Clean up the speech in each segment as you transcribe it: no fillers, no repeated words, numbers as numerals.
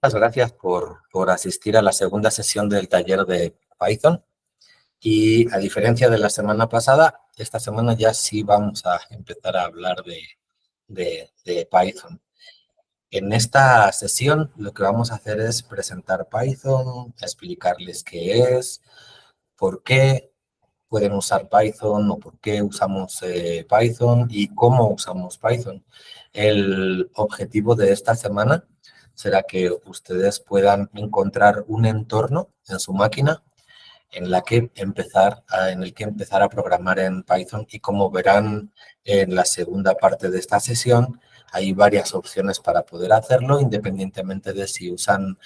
Muchas gracias por asistir a la segunda sesión del taller de Python. Y a diferencia de la semana pasada, esta semana ya sí vamos a empezar a hablar de Python. En esta sesión lo que vamos a hacer es presentar Python, explicarles qué es, por qué pueden usar Python o por qué usamos Python y cómo usamos Python. El objetivo de esta semana será que ustedes puedan encontrar un entorno en su máquina en el que empezar a programar en Python, y como verán en la segunda parte de esta sesión, hay varias opciones para poder hacerlo, independientemente de si usan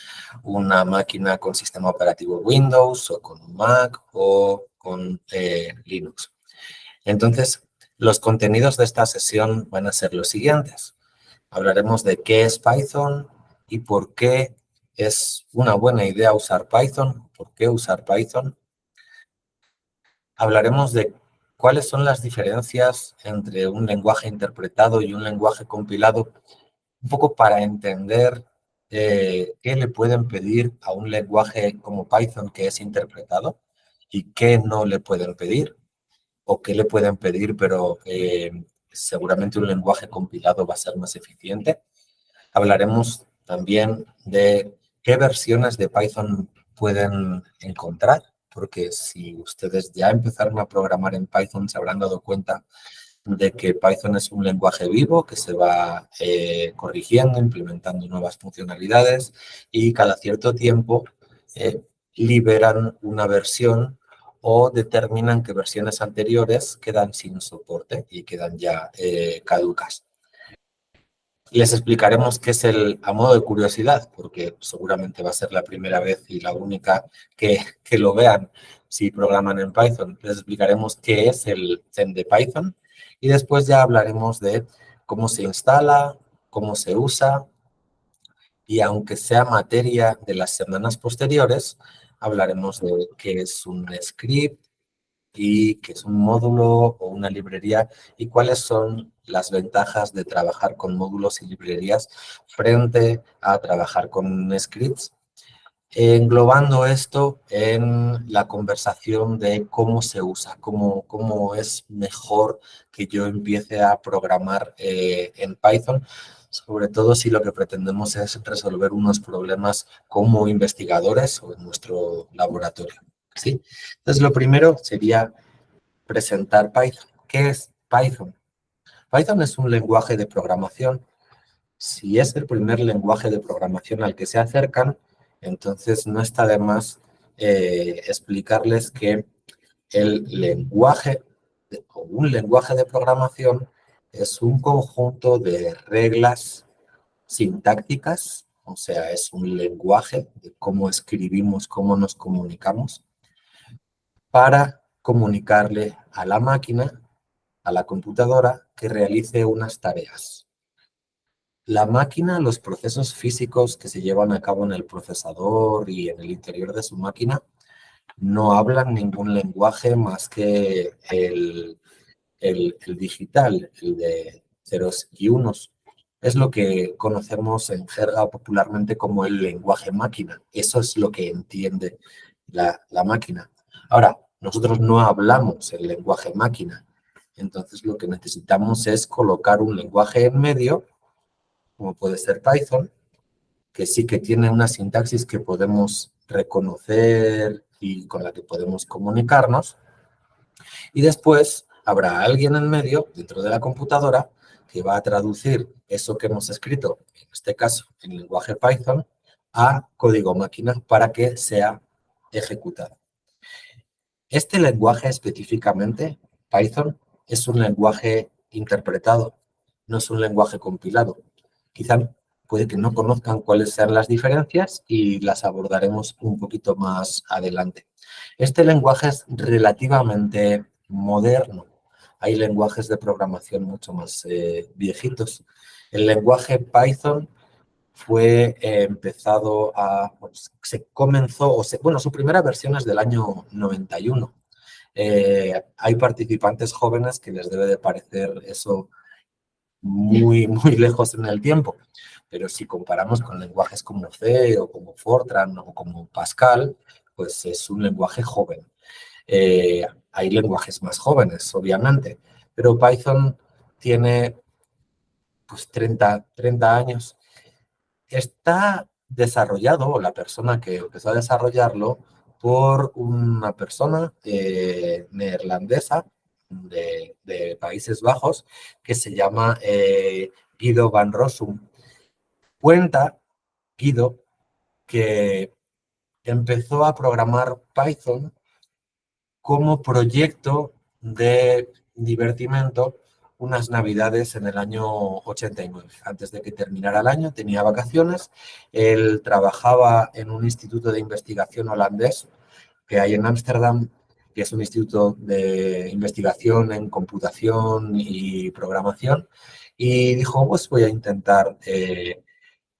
una máquina con sistema operativo Windows o con un Mac o con Linux. Entonces, los contenidos de esta sesión van a ser los siguientes. Hablaremos de qué es Python y por qué es una buena idea usar Python, por qué usar Python. Hablaremos de cuáles son las diferencias entre un lenguaje interpretado y un lenguaje compilado, un poco para entender qué le pueden pedir a un lenguaje como Python que es interpretado y qué no le pueden pedir, o qué le pueden pedir, pero seguramente un lenguaje compilado va a ser más eficiente. Hablaremos también de qué versiones de Python pueden encontrar, porque si ustedes ya empezaron a programar en Python, se habrán dado cuenta de que Python es un lenguaje vivo que se va corrigiendo, implementando nuevas funcionalidades, y cada cierto tiempo liberan una versión o determinan que versiones anteriores quedan sin soporte y quedan ya caducas. Les explicaremos qué es a modo de curiosidad, porque seguramente va a ser la primera vez y la única que lo vean si programan en Python. Les explicaremos qué es el Zen de Python y después ya hablaremos de cómo se instala, cómo se usa, y aunque sea materia de las semanas posteriores, hablaremos de qué es un script y qué es un módulo o una librería y cuáles son las ventajas de trabajar con módulos y librerías frente a trabajar con scripts, englobando esto en la conversación de cómo se usa, cómo es mejor que yo empiece a programar en Python, sobre todo si lo que pretendemos es resolver unos problemas como investigadores o en nuestro laboratorio. ¿Sí? Entonces, lo primero sería presentar Python. ¿Qué es Python? Python es un lenguaje de programación. Si es el primer lenguaje de programación al que se acercan, entonces no está de más explicarles que el lenguaje o un lenguaje de programación es un conjunto de reglas sintácticas, o sea, es un lenguaje de cómo escribimos, cómo nos comunicamos, para comunicarle a la máquina, a la computadora, que realice unas tareas. La máquina, los procesos físicos que se llevan a cabo en el procesador y en el interior de su máquina, no hablan ningún lenguaje más que el digital, el de ceros y unos. Es lo que conocemos en jerga popularmente como el lenguaje máquina. Eso es lo que entiende la máquina. Ahora, nosotros no hablamos el lenguaje máquina. Entonces, lo que necesitamos es colocar un lenguaje en medio, como puede ser Python, que sí que tiene una sintaxis que podemos reconocer y con la que podemos comunicarnos. Y después habrá alguien en medio, dentro de la computadora, que va a traducir eso que hemos escrito, en este caso en lenguaje Python, a código máquina para que sea ejecutado. Este lenguaje específicamente, Python, es un lenguaje interpretado, no es un lenguaje compilado. Quizá puede que no conozcan cuáles sean las diferencias y las abordaremos un poquito más adelante. Este lenguaje es relativamente moderno. Hay lenguajes de programación mucho más viejitos. El lenguaje Python fue empezado pues, se comenzó, bueno, su primera versión es del año 91. Hay participantes jóvenes que les debe de parecer eso muy lejos en el tiempo, Pero si comparamos con lenguajes como C o como Fortran o como Pascal, pues es un lenguaje joven. Hay lenguajes más jóvenes, obviamente, pero Python tiene pues 30 años. Está desarrollado, o la persona que empezó a desarrollarlo, por una persona neerlandesa de Países Bajos que se llama Guido van Rossum. Cuenta Guido que empezó a programar Python como proyecto de divertimento unas navidades en el año 89. Antes de que terminara el año, tenía vacaciones. Él trabajaba en un instituto de investigación holandés que hay en Ámsterdam, que es un instituto de investigación en computación y programación. Y dijo, pues voy a intentar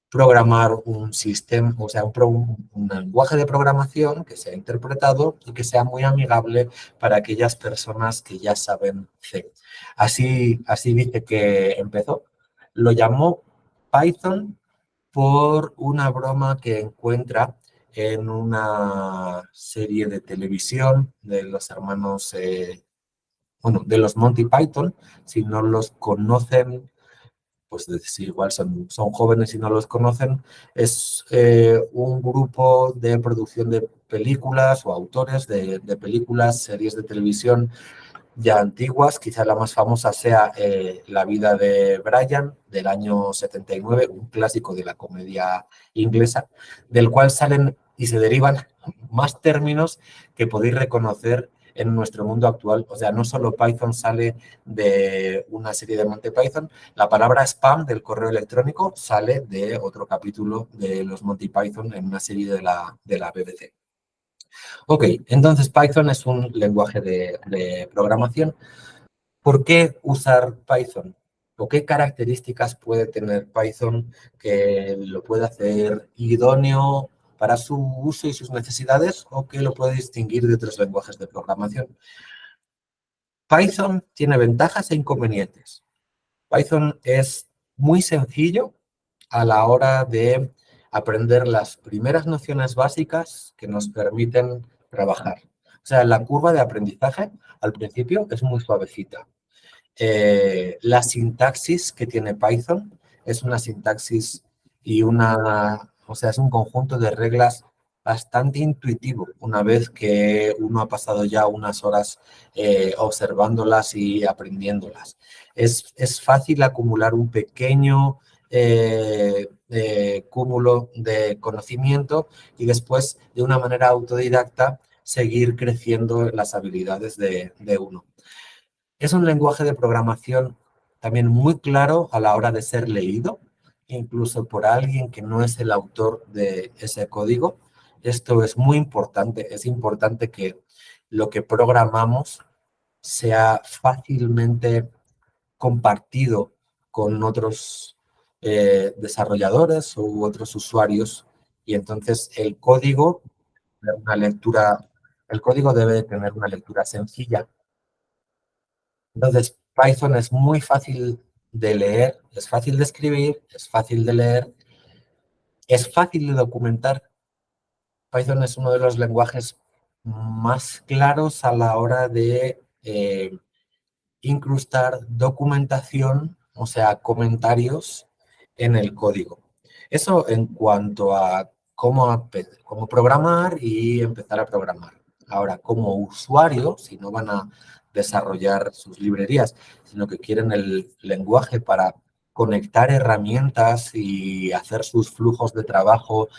programar un sistema, o sea, un lenguaje de programación que sea interpretado y que sea muy amigable para aquellas personas que ya saben C. Así dice que empezó. Lo llamó Python por una broma que encuentra en una serie de televisión de los hermanos, bueno, de los Monty Python. Si no los conocen, pues si igual son jóvenes y no los conocen, es un grupo de producción de películas o autores de películas, series de televisión ya antiguas. Quizá la más famosa sea La vida de Brian, del año 79, un clásico de la comedia inglesa, del cual salen y se derivan más términos que podéis reconocer en nuestro mundo actual. O sea, no solo Python sale de una serie de Monty Python, la palabra spam del correo electrónico sale de otro capítulo de los Monty Python en una serie de la BBC. Ok, entonces Python es un lenguaje de programación. ¿Por qué usar Python? ¿O qué características puede tener Python que lo puede hacer idóneo para su uso y sus necesidades o que lo puede distinguir de otros lenguajes de programación? Python tiene ventajas e inconvenientes. Python es muy sencillo a la hora de aprender las primeras nociones básicas que nos permiten trabajar. O sea, la curva de aprendizaje al principio es muy suavecita. La sintaxis que tiene Python es una sintaxis y o sea, es un conjunto de reglas bastante intuitivo una vez que uno ha pasado ya unas horas observándolas y aprendiéndolas. Es fácil acumular un pequeño cúmulo de conocimiento y después, de una manera autodidacta, seguir creciendo las habilidades de uno. Es un lenguaje de programación también muy claro a la hora de ser leído, incluso por alguien que no es el autor de ese código. Esto es muy importante. Es importante que lo que programamos sea fácilmente compartido con otros desarrolladores u otros usuarios. Y entonces el código debe de tener una lectura sencilla. Entonces, Python es muy fácil de leer, es fácil de escribir, es fácil de leer, es fácil de documentar. Python es uno de los lenguajes más claros a la hora de incrustar documentación, o sea, comentarios en el código. Eso en cuanto a cómo programar y empezar a programar. Ahora, como usuario, si no van a desarrollar sus librerías, sino que quieren el lenguaje para conectar herramientas y hacer sus flujos de trabajo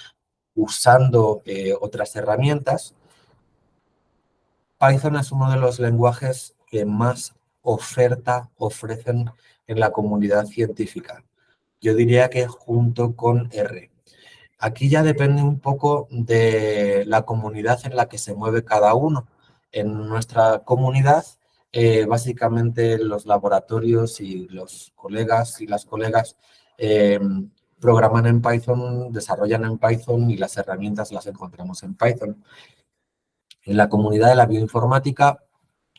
usando otras herramientas, Python es uno de los lenguajes que más oferta ofrecen en la comunidad científica. Yo diría que junto con R. Aquí ya depende un poco de la comunidad en la que se mueve cada uno. En nuestra comunidad, básicamente los laboratorios y los colegas y las colegas eh, programan en Python, desarrollan en Python y las herramientas las encontramos en Python. En la comunidad de la bioinformática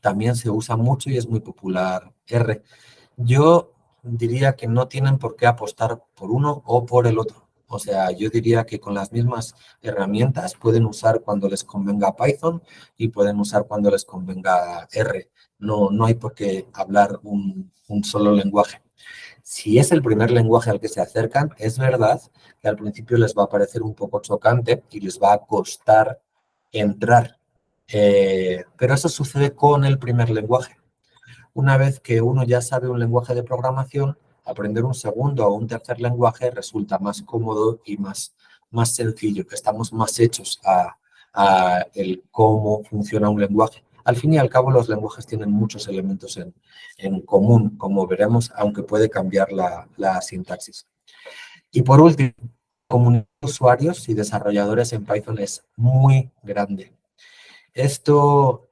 también se usa mucho y es muy popular R. Yo diría que no tienen por qué apostar por uno o por el otro. O sea, yo diría que con las mismas herramientas pueden usar cuando les convenga Python y pueden usar cuando les convenga R. No, no hay por qué hablar un solo lenguaje. Si es el primer lenguaje al que se acercan, es verdad que al principio les va a parecer un poco chocante y les va a costar entrar. Pero eso sucede con el primer lenguaje. Una vez que uno ya sabe un lenguaje de programación, aprender un segundo o un tercer lenguaje resulta más cómodo y más sencillo, que estamos más hechos a el cómo funciona un lenguaje. Al fin y al cabo, los lenguajes tienen muchos elementos en común, como veremos, aunque puede cambiar la sintaxis. Y por último, la comunidad de usuarios y desarrolladores en Python es muy grande. Esto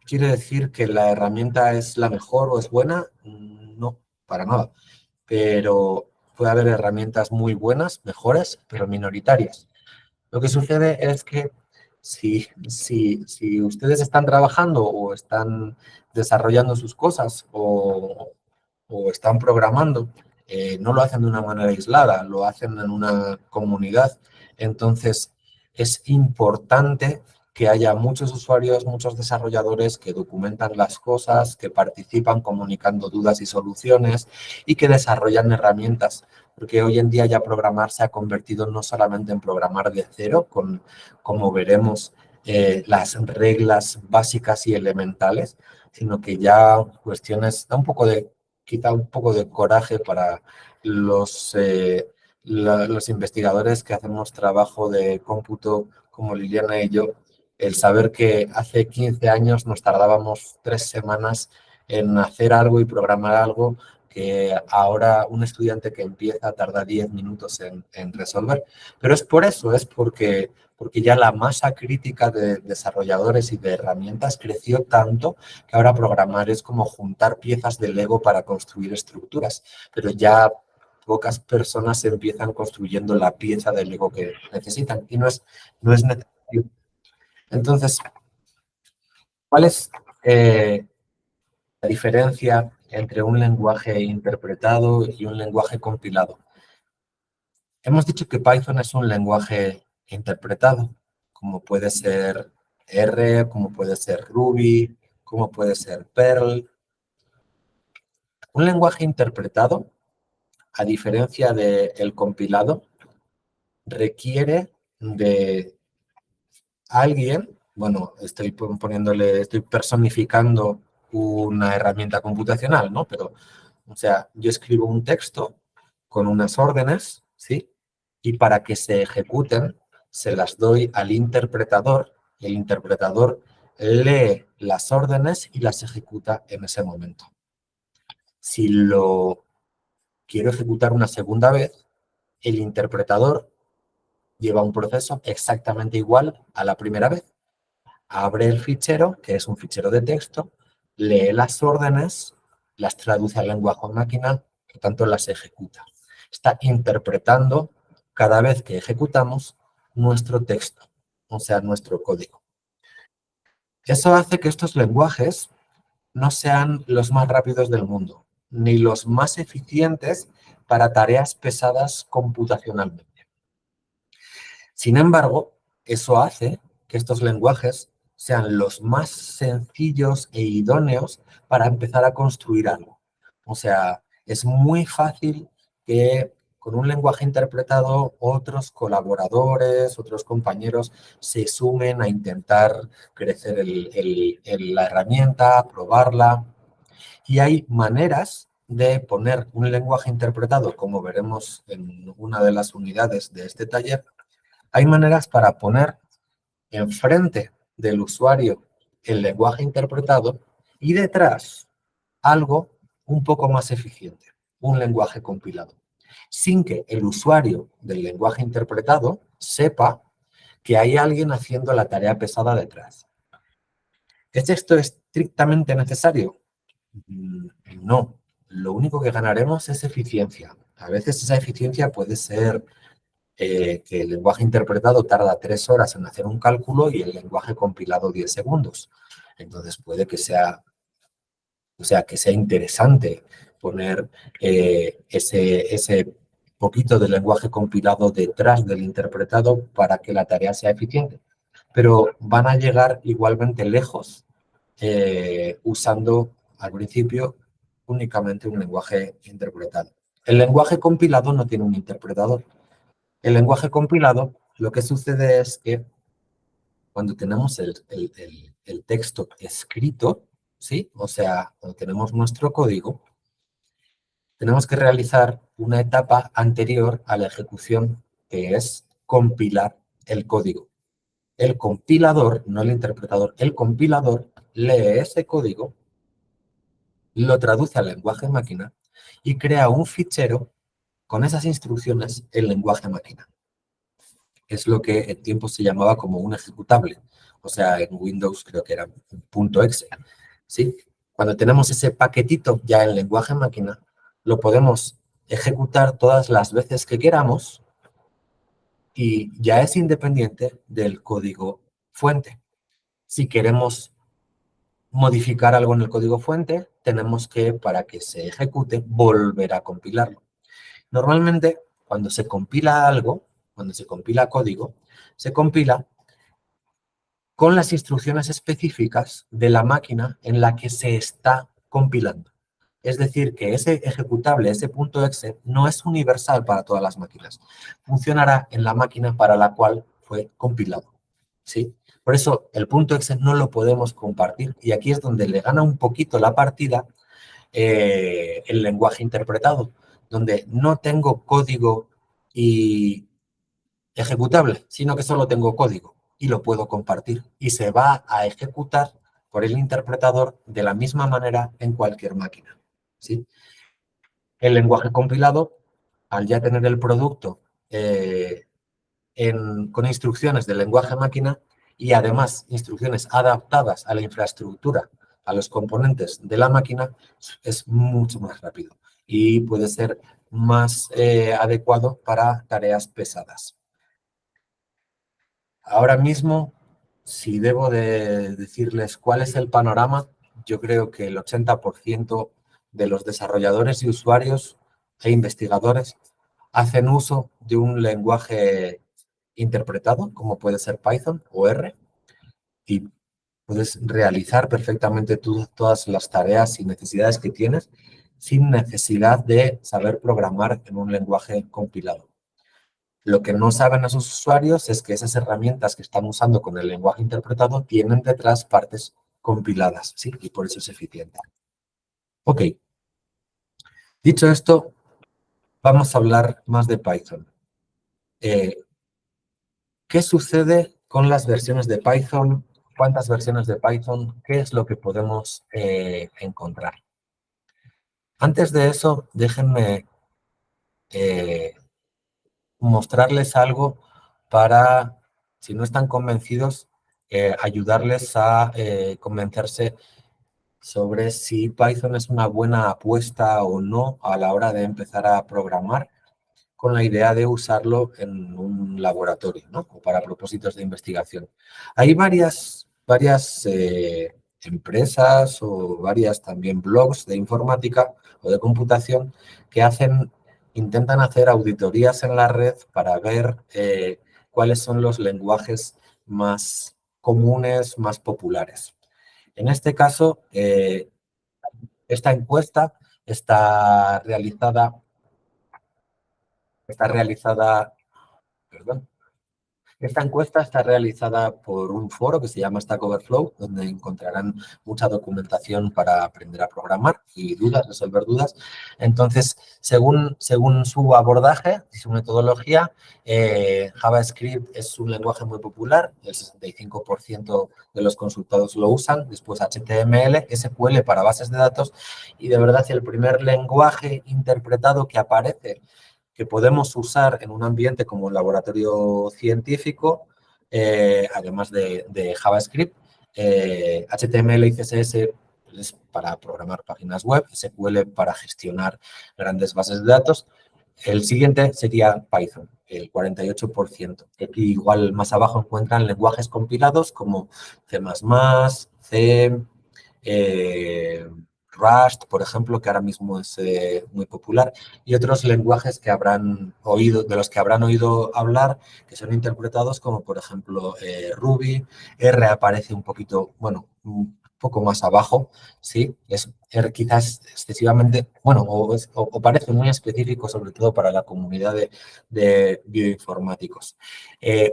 quiere decir que la herramienta es la mejor o es buena. No, para nada. Pero puede haber herramientas muy buenas, mejores, pero minoritarias. Lo que sucede es que si ustedes están trabajando o están desarrollando sus cosas o están programando, no lo hacen de una manera aislada, lo hacen en una comunidad. Entonces, es importante que haya muchos usuarios, muchos desarrolladores que documentan las cosas, que participan comunicando dudas y soluciones y que desarrollan herramientas, porque hoy en día ya programar se ha convertido no solamente en programar de cero, con, como veremos, las reglas básicas y elementales, sino que ya cuestiones, da un poco de, quita un poco de coraje para los investigadores que hacemos trabajo de cómputo como Liliana y yo, el saber que hace 15 años nos tardábamos 3 semanas en hacer algo y programar algo que ahora un estudiante que empieza tarda 10 minutos en resolver. Pero es por eso, es porque ya la masa crítica de desarrolladores y de herramientas creció tanto que ahora programar es como juntar piezas de Lego para construir estructuras, pero ya pocas personas empiezan construyendo la pieza de Lego que necesitan y no es necesario. Entonces, ¿cuál es la diferencia entre un lenguaje interpretado y un lenguaje compilado? Hemos dicho que Python es un lenguaje interpretado, como puede ser R, como puede ser Ruby, como puede ser Perl. Un lenguaje interpretado, a diferencia del compilado, requiere de alguien, bueno, estoy personificando una herramienta computacional, ¿no? Pero, o sea, yo escribo un texto con unas órdenes, ¿sí? Y para que se ejecuten, se las doy al interpretador y el interpretador lee las órdenes y las ejecuta en ese momento. Si lo quiero ejecutar una segunda vez, el interpretador lleva un proceso exactamente igual a la primera vez. Abre el fichero, que es un fichero de texto, lee las órdenes, las traduce al lenguaje máquina, por tanto las ejecuta. Está interpretando cada vez que ejecutamos nuestro texto, o sea, nuestro código. Eso hace que estos lenguajes no sean los más rápidos del mundo, ni los más eficientes para tareas pesadas computacionalmente. Sin embargo, eso hace que estos lenguajes sean los más sencillos e idóneos para empezar a construir algo. O sea, es muy fácil que con un lenguaje interpretado otros colaboradores, otros compañeros se sumen a intentar crecer la herramienta, probarla. Y hay maneras de poner un lenguaje interpretado, como veremos en una de las unidades de este taller, hay maneras para poner enfrente del usuario el lenguaje interpretado y detrás algo un poco más eficiente, un lenguaje compilado, sin que el usuario del lenguaje interpretado sepa que hay alguien haciendo la tarea pesada detrás. ¿Es esto estrictamente necesario? No. Lo único que ganaremos es eficiencia. A veces esa eficiencia puede ser que el lenguaje interpretado tarda 3 horas en hacer un cálculo y el lenguaje compilado 10 segundos. Entonces puede que sea, o sea, que sea interesante poner ese poquito de lenguaje compilado detrás del interpretado para que la tarea sea eficiente. Pero van a llegar igualmente lejos usando al principio únicamente un lenguaje interpretado. El lenguaje compilado no tiene un interpretador. El lenguaje compilado, lo que sucede es que cuando tenemos el texto escrito, ¿sí? O sea, cuando tenemos nuestro código, tenemos que realizar una etapa anterior a la ejecución, que es compilar el código. El compilador, no el interpretador, el compilador lee ese código, lo traduce al lenguaje máquina y crea un fichero con esas instrucciones en lenguaje máquina. Es lo que en tiempo se llamaba como un ejecutable. O sea, en Windows creo que era .exe. ¿Sí? Cuando tenemos ese paquetito ya en lenguaje máquina, lo podemos ejecutar todas las veces que queramos y ya es independiente del código fuente. Si queremos modificar algo en el código fuente, tenemos que, para que se ejecute, volver a compilarlo. Normalmente, cuando se compila algo, cuando se compila código, se compila con las instrucciones específicas de la máquina en la que se está compilando. Es decir, que ese ejecutable, ese .exe, no es universal para todas las máquinas. Funcionará en la máquina para la cual fue compilado. ¿Sí? Por eso el .exe no lo podemos compartir y aquí es donde le gana un poquito la partida el lenguaje interpretado, donde no tengo código y ejecutable, sino que solo tengo código y lo puedo compartir y se va a ejecutar por el interpretador de la misma manera en cualquier máquina. ¿Sí? El lenguaje compilado, al ya tener el producto con instrucciones del lenguaje máquina y además instrucciones adaptadas a la infraestructura, a los componentes de la máquina, es mucho más rápido y puede ser más adecuado para tareas pesadas. Ahora mismo, si debo de decirles cuál es el panorama, yo creo que el 80% de los desarrolladores y usuarios e investigadores hacen uso de un lenguaje interpretado, como puede ser Python o R, y puedes realizar perfectamente todas las tareas y necesidades que tienes sin necesidad de saber programar en un lenguaje compilado. Lo que no saben esos usuarios es que esas herramientas que están usando con el lenguaje interpretado tienen detrás partes compiladas, ¿sí? Y por eso es eficiente. Ok. Dicho esto, vamos a hablar más de Python. ¿Qué sucede con las versiones de Python? ¿Cuántas versiones de Python? ¿Qué es lo que podemos encontrar? Antes de eso, déjenme mostrarles algo para, si no están convencidos, ayudarles a convencerse sobre si Python es una buena apuesta o no a la hora de empezar a programar con la idea de usarlo en un laboratorio, ¿no? O para propósitos de investigación. Hay varias empresas o varias también blogs de informática o de computación que intentan hacer auditorías en la red para ver cuáles son los lenguajes más comunes, más populares. En este caso, esta encuesta está realizada, perdón, esta encuesta está realizada por un foro que se llama Stack Overflow, donde encontrarán mucha documentación para aprender a programar y resolver dudas. Entonces, según su abordaje y su metodología, JavaScript es un lenguaje muy popular, el 65% de los consultados lo usan, después HTML, SQL para bases de datos y de verdad el primer lenguaje interpretado que aparece que podemos usar en un ambiente como un laboratorio científico, además de JavaScript, HTML y CSS es para programar páginas web, SQL para gestionar grandes bases de datos. El siguiente sería Python, el 48%. Aquí igual más abajo encuentran lenguajes compilados como C++, C, Rust, por ejemplo, que ahora mismo es muy popular, y otros lenguajes que habrán oído, de los que habrán oído hablar, que son interpretados como, por ejemplo, Ruby. R aparece un poquito, bueno, un poco más abajo, ¿sí? Es R quizás excesivamente, bueno, o parece muy específico, sobre todo para la comunidad de bioinformáticos.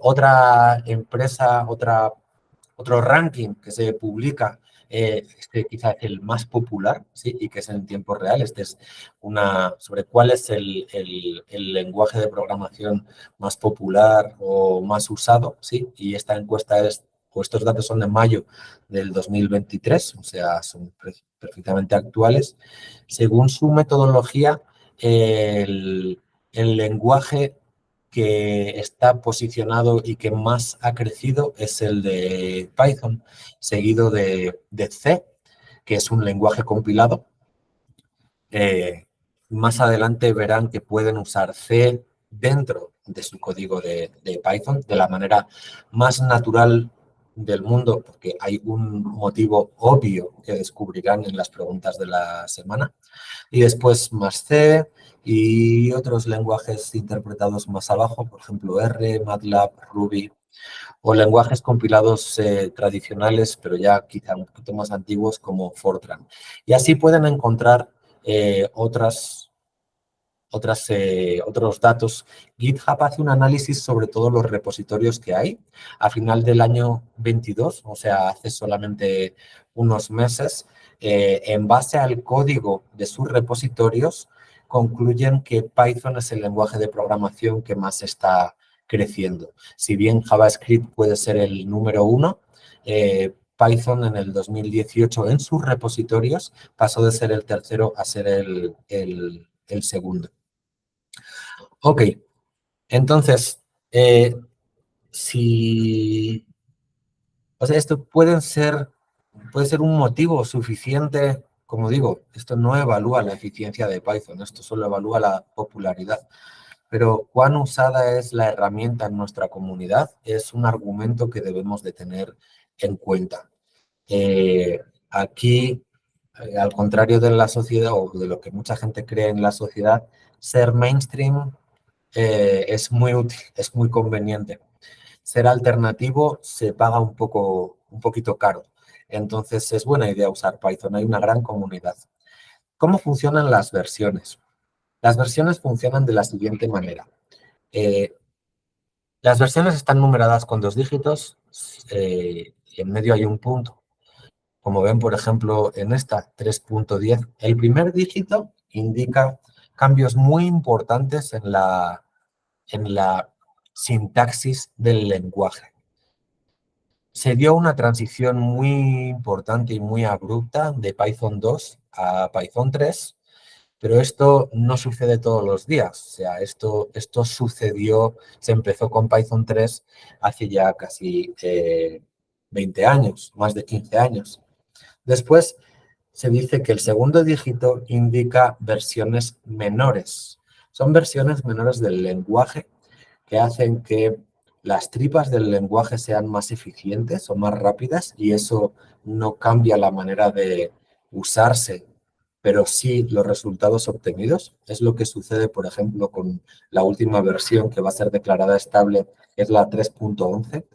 Otra empresa, otro ranking que se publica, este quizás el más popular, ¿sí? Y que es en tiempo real. Este es sobre cuál es el lenguaje de programación más popular o más usado, ¿sí? Y esta encuesta o estos datos son de mayo del 2023, o sea, son perfectamente actuales. Según su metodología, el lenguaje que está posicionado y que más ha crecido es el de Python, seguido de C, que es un lenguaje compilado. Más adelante verán que pueden usar C dentro de su código de Python de la manera más natural del mundo, porque hay un motivo obvio que descubrirán en las preguntas de la semana. Y después más C y otros lenguajes interpretados más abajo, por ejemplo R, MATLAB, Ruby, o lenguajes compilados tradicionales, pero ya quizá un poquito más antiguos como Fortran. Y así pueden encontrar otros datos. GitHub hace un análisis sobre todos los repositorios que hay. A final del año 22, o sea, hace solamente unos meses, en base al código de sus repositorios, concluyen que Python es el lenguaje de programación que más está creciendo. Si bien JavaScript puede ser el número uno, Python en el 2018 en sus repositorios pasó de ser el tercero a ser el segundo. Ok, entonces, si, o sea, esto puede ser un motivo suficiente, como digo, esto no evalúa la eficiencia de Python, esto solo evalúa la popularidad, pero cuán usada es la herramienta en nuestra comunidad es un argumento que debemos de tener en cuenta. Aquí, al contrario de la sociedad o de lo que mucha gente cree en la sociedad, ser mainstream es muy útil, es muy conveniente. Ser alternativo se paga un poquito caro. Entonces es buena idea usar Python, hay una gran comunidad. ¿Cómo funcionan las versiones? Las versiones funcionan de la siguiente manera. Eh, las versiones están numeradas con 2 dígitos y en medio hay un punto. Como ven, por ejemplo, en esta 3.10, el primer dígito indica cambios muy importantes en la sintaxis del lenguaje. Se dio una transición muy importante y muy abrupta de Python 2 a Python 3, pero esto no sucede todos los días. O sea, esto sucedió, se empezó con Python 3 hace ya casi 20 años, más de 15 años. Después se dice que el segundo dígito indica versiones menores. Son versiones menores del lenguaje que hacen que las tripas del lenguaje sean más eficientes o más rápidas y eso no cambia la manera de usarse, pero sí los resultados obtenidos. Es lo que sucede, por ejemplo, con la última versión que va a ser declarada estable, que es la 3.11.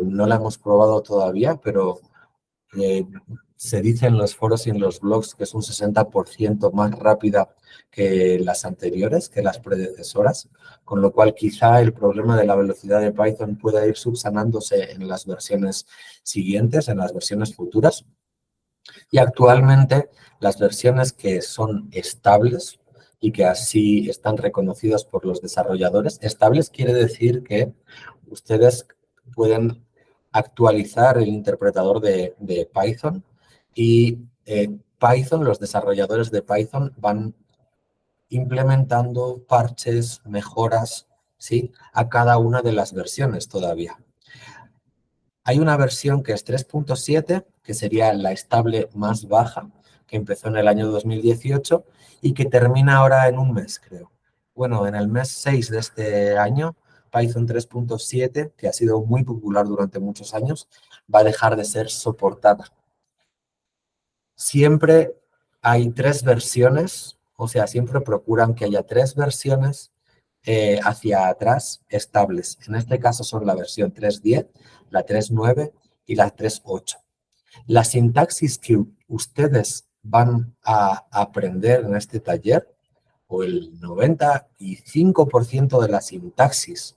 No la hemos probado todavía, pero eh, se dice en los foros y en los blogs que es un 60% más rápida que las anteriores, que las predecesoras, con lo cual quizá el problema de la velocidad de Python pueda ir subsanándose en las versiones siguientes, en las versiones futuras. Y actualmente las versiones que son estables y que así están reconocidas por los desarrolladores, estables quiere decir que ustedes pueden actualizar el interpretador de Python y Python, los desarrolladores de Python van implementando parches, mejoras, ¿sí? A cada una de las versiones todavía. Hay una versión que es 3.7, que sería la estable más baja, que empezó en el año 2018 y que termina ahora en un mes, creo. Bueno, en el mes 6 de este año, Python 3.7, que ha sido muy popular durante muchos años, va a dejar de ser soportada. siempre hay 3 versiones, o sea, siempre procuran que haya 3 versiones hacia atrás estables. En este caso son la versión 3.10, la 3.9 y la 3.8. La sintaxis que ustedes van a aprender en este taller, o el 95% de la sintaxis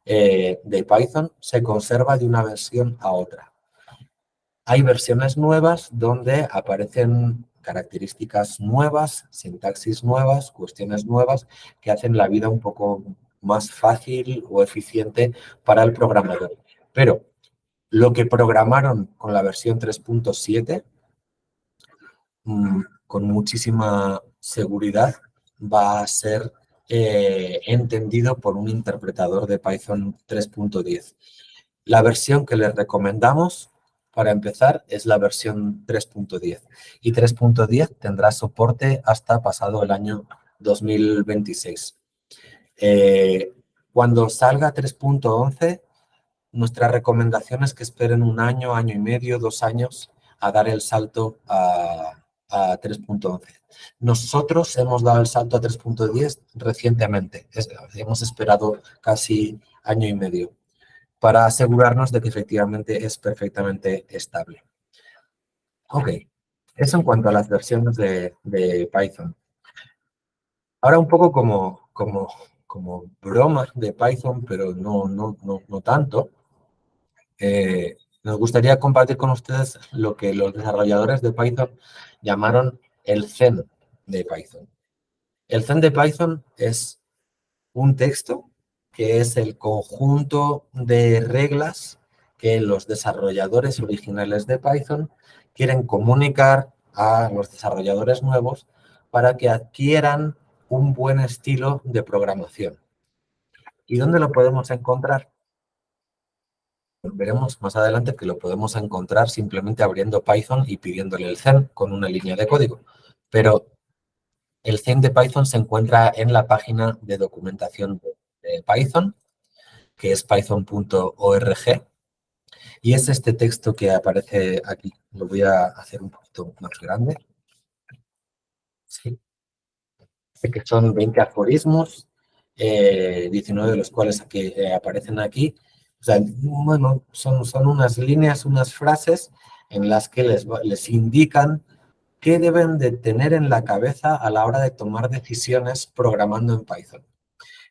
de Python, se conserva de una versión a otra. Hay versiones nuevas donde aparecen características nuevas, sintaxis nuevas, cuestiones nuevas que hacen la vida un poco más fácil o eficiente para el programador. Pero lo que programaron con la versión 3.7, con muchísima seguridad, va a ser entendido por un interpretador de Python 3.10. La versión que les recomendamos para empezar es la versión 3.10 y 3.10 tendrá soporte hasta pasado el año 2026. Cuando salga 3.11, nuestra recomendación es que esperen un año, año y medio, 2 años a dar el salto a 3.11. Nosotros hemos dado el salto a 3.10 recientemente. Hemos esperado casi año y medio para asegurarnos de que efectivamente es perfectamente estable. Ok, eso en cuanto a las versiones de Python. Ahora un poco como broma de Python, pero no tanto. Nos gustaría compartir con ustedes lo que los desarrolladores de Python llamaron el Zen de Python. El Zen de Python es un texto que es el conjunto de reglas que los desarrolladores originales de Python quieren comunicar a los desarrolladores nuevos para que adquieran un buen estilo de programación. ¿Y dónde lo podemos encontrar? Veremos más adelante que lo podemos encontrar simplemente abriendo Python y pidiéndole el Zen con una línea de código. Pero el Zen de Python se encuentra en la página de documentación de Python, que es python.org, y es este texto que aparece aquí. Lo voy a hacer un poquito más grande. Sí. Que son 20 aforismos, 19 de los cuales aparecen aquí. O sea, bueno, son unas líneas, unas frases en las que les indican qué deben de tener en la cabeza a la hora de tomar decisiones programando en Python.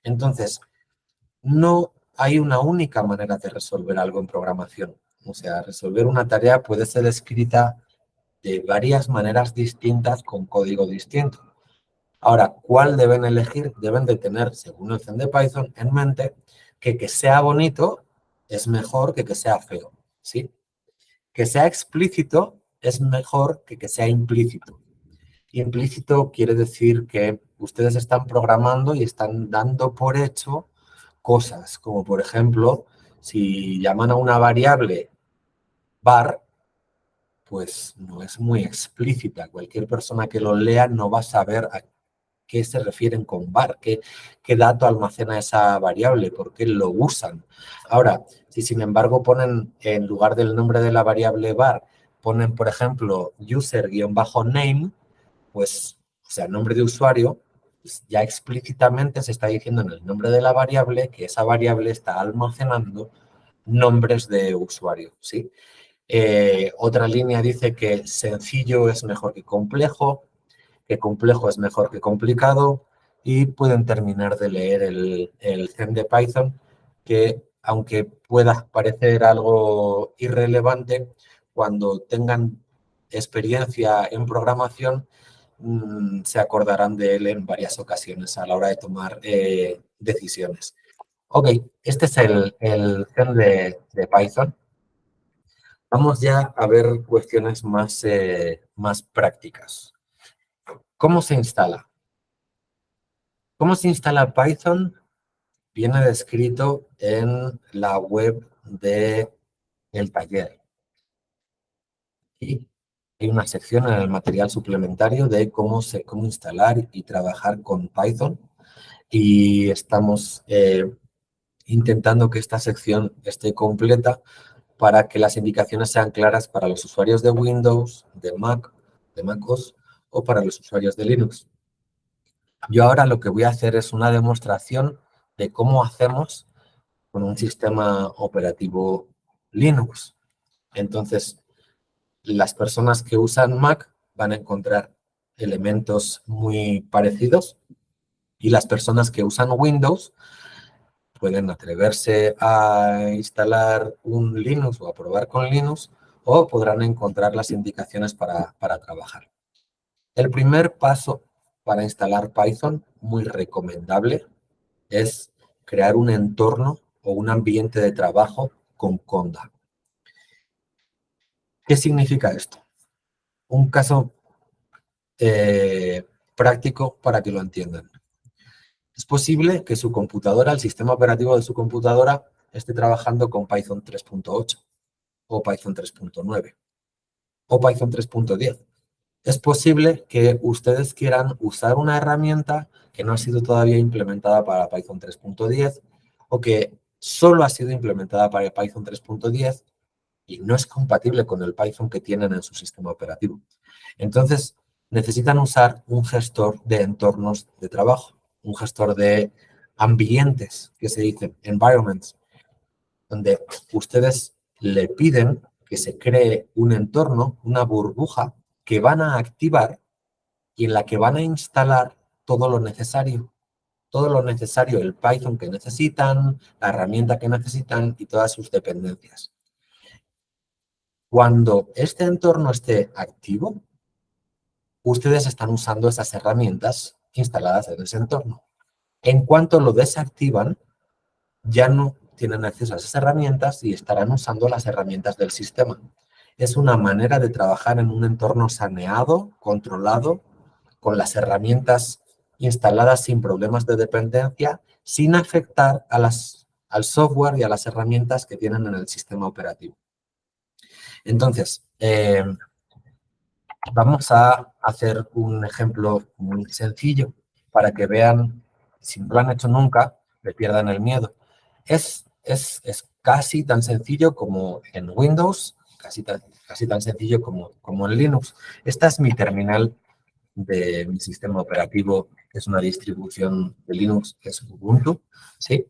Entonces, no hay una única manera de resolver algo en programación. O sea, resolver una tarea puede ser escrita de varias maneras distintas con código distinto. Ahora, ¿cuál deben elegir? Deben de tener, según el Zen de Python, en mente que sea bonito es mejor que sea feo, ¿sí? Que sea explícito es mejor que sea implícito. Implícito quiere decir que ustedes están programando y están dando por hecho cosas, como por ejemplo, si llaman a una variable var, pues no es muy explícita. Cualquier persona que lo lea no va a saber a qué se refieren con var, qué dato almacena esa variable, por qué lo usan. Ahora, si sin embargo ponen en lugar del nombre de la variable var, ponen, por ejemplo, user-name, pues, o sea, nombre de usuario, pues ya explícitamente se está diciendo en el nombre de la variable que esa variable está almacenando nombres de usuario, ¿sí? Otra línea dice que sencillo es mejor que complejo es mejor que complicado, y pueden terminar de leer el Zen de Python, que aunque pueda parecer algo irrelevante, cuando tengan experiencia en programación, se acordarán de él en varias ocasiones a la hora de tomar decisiones. Ok, este es el Zen de Python. Vamos ya a ver cuestiones más prácticas. ¿Cómo se instala? ¿Cómo se instala Python? Viene descrito en la web del taller. Y hay una sección en el material suplementario de cómo instalar y trabajar con Python. Y estamos intentando que esta sección esté completa para que las indicaciones sean claras para los usuarios de Windows, de Mac de MacOS o para los usuarios de Linux. Yo ahora lo que voy a hacer es una demostración de cómo hacemos con un sistema operativo Linux. Entonces, las personas que usan Mac van a encontrar elementos muy parecidos y las personas que usan Windows pueden atreverse a instalar un Linux o a probar con Linux o podrán encontrar las indicaciones para trabajar. El primer paso para instalar Python, muy recomendable, es crear un entorno o un ambiente de trabajo con Conda. ¿Qué significa esto? Un caso práctico para que lo entiendan. Es posible que su computadora, el sistema operativo de su computadora, esté trabajando con Python 3.8 o Python 3.9 o Python 3.10. Es posible que ustedes quieran usar una herramienta que no ha sido todavía implementada para Python 3.10 o que solo ha sido implementada para Python 3.10 y no es compatible con el Python que tienen en su sistema operativo. Entonces, necesitan usar un gestor de entornos de trabajo, un gestor de ambientes, que se dicen environments, donde ustedes le piden que se cree un entorno, una burbuja, que van a activar y en la que van a instalar todo lo necesario, el Python que necesitan, la herramienta que necesitan y todas sus dependencias. Cuando este entorno esté activo, ustedes están usando esas herramientas instaladas en ese entorno. En cuanto lo desactivan, ya no tienen acceso a esas herramientas y estarán usando las herramientas del sistema. Es una manera de trabajar en un entorno saneado, controlado, con las herramientas instaladas sin problemas de dependencia, sin afectar al software y a las herramientas que tienen en el sistema operativo. Entonces, vamos a hacer un ejemplo muy sencillo para que vean, si no lo han hecho nunca, le pierdan el miedo. Es casi tan sencillo como en Windows, casi tan sencillo como en Linux. Esta es mi terminal de mi sistema operativo, que es una distribución de Linux, que es Ubuntu, ¿sí?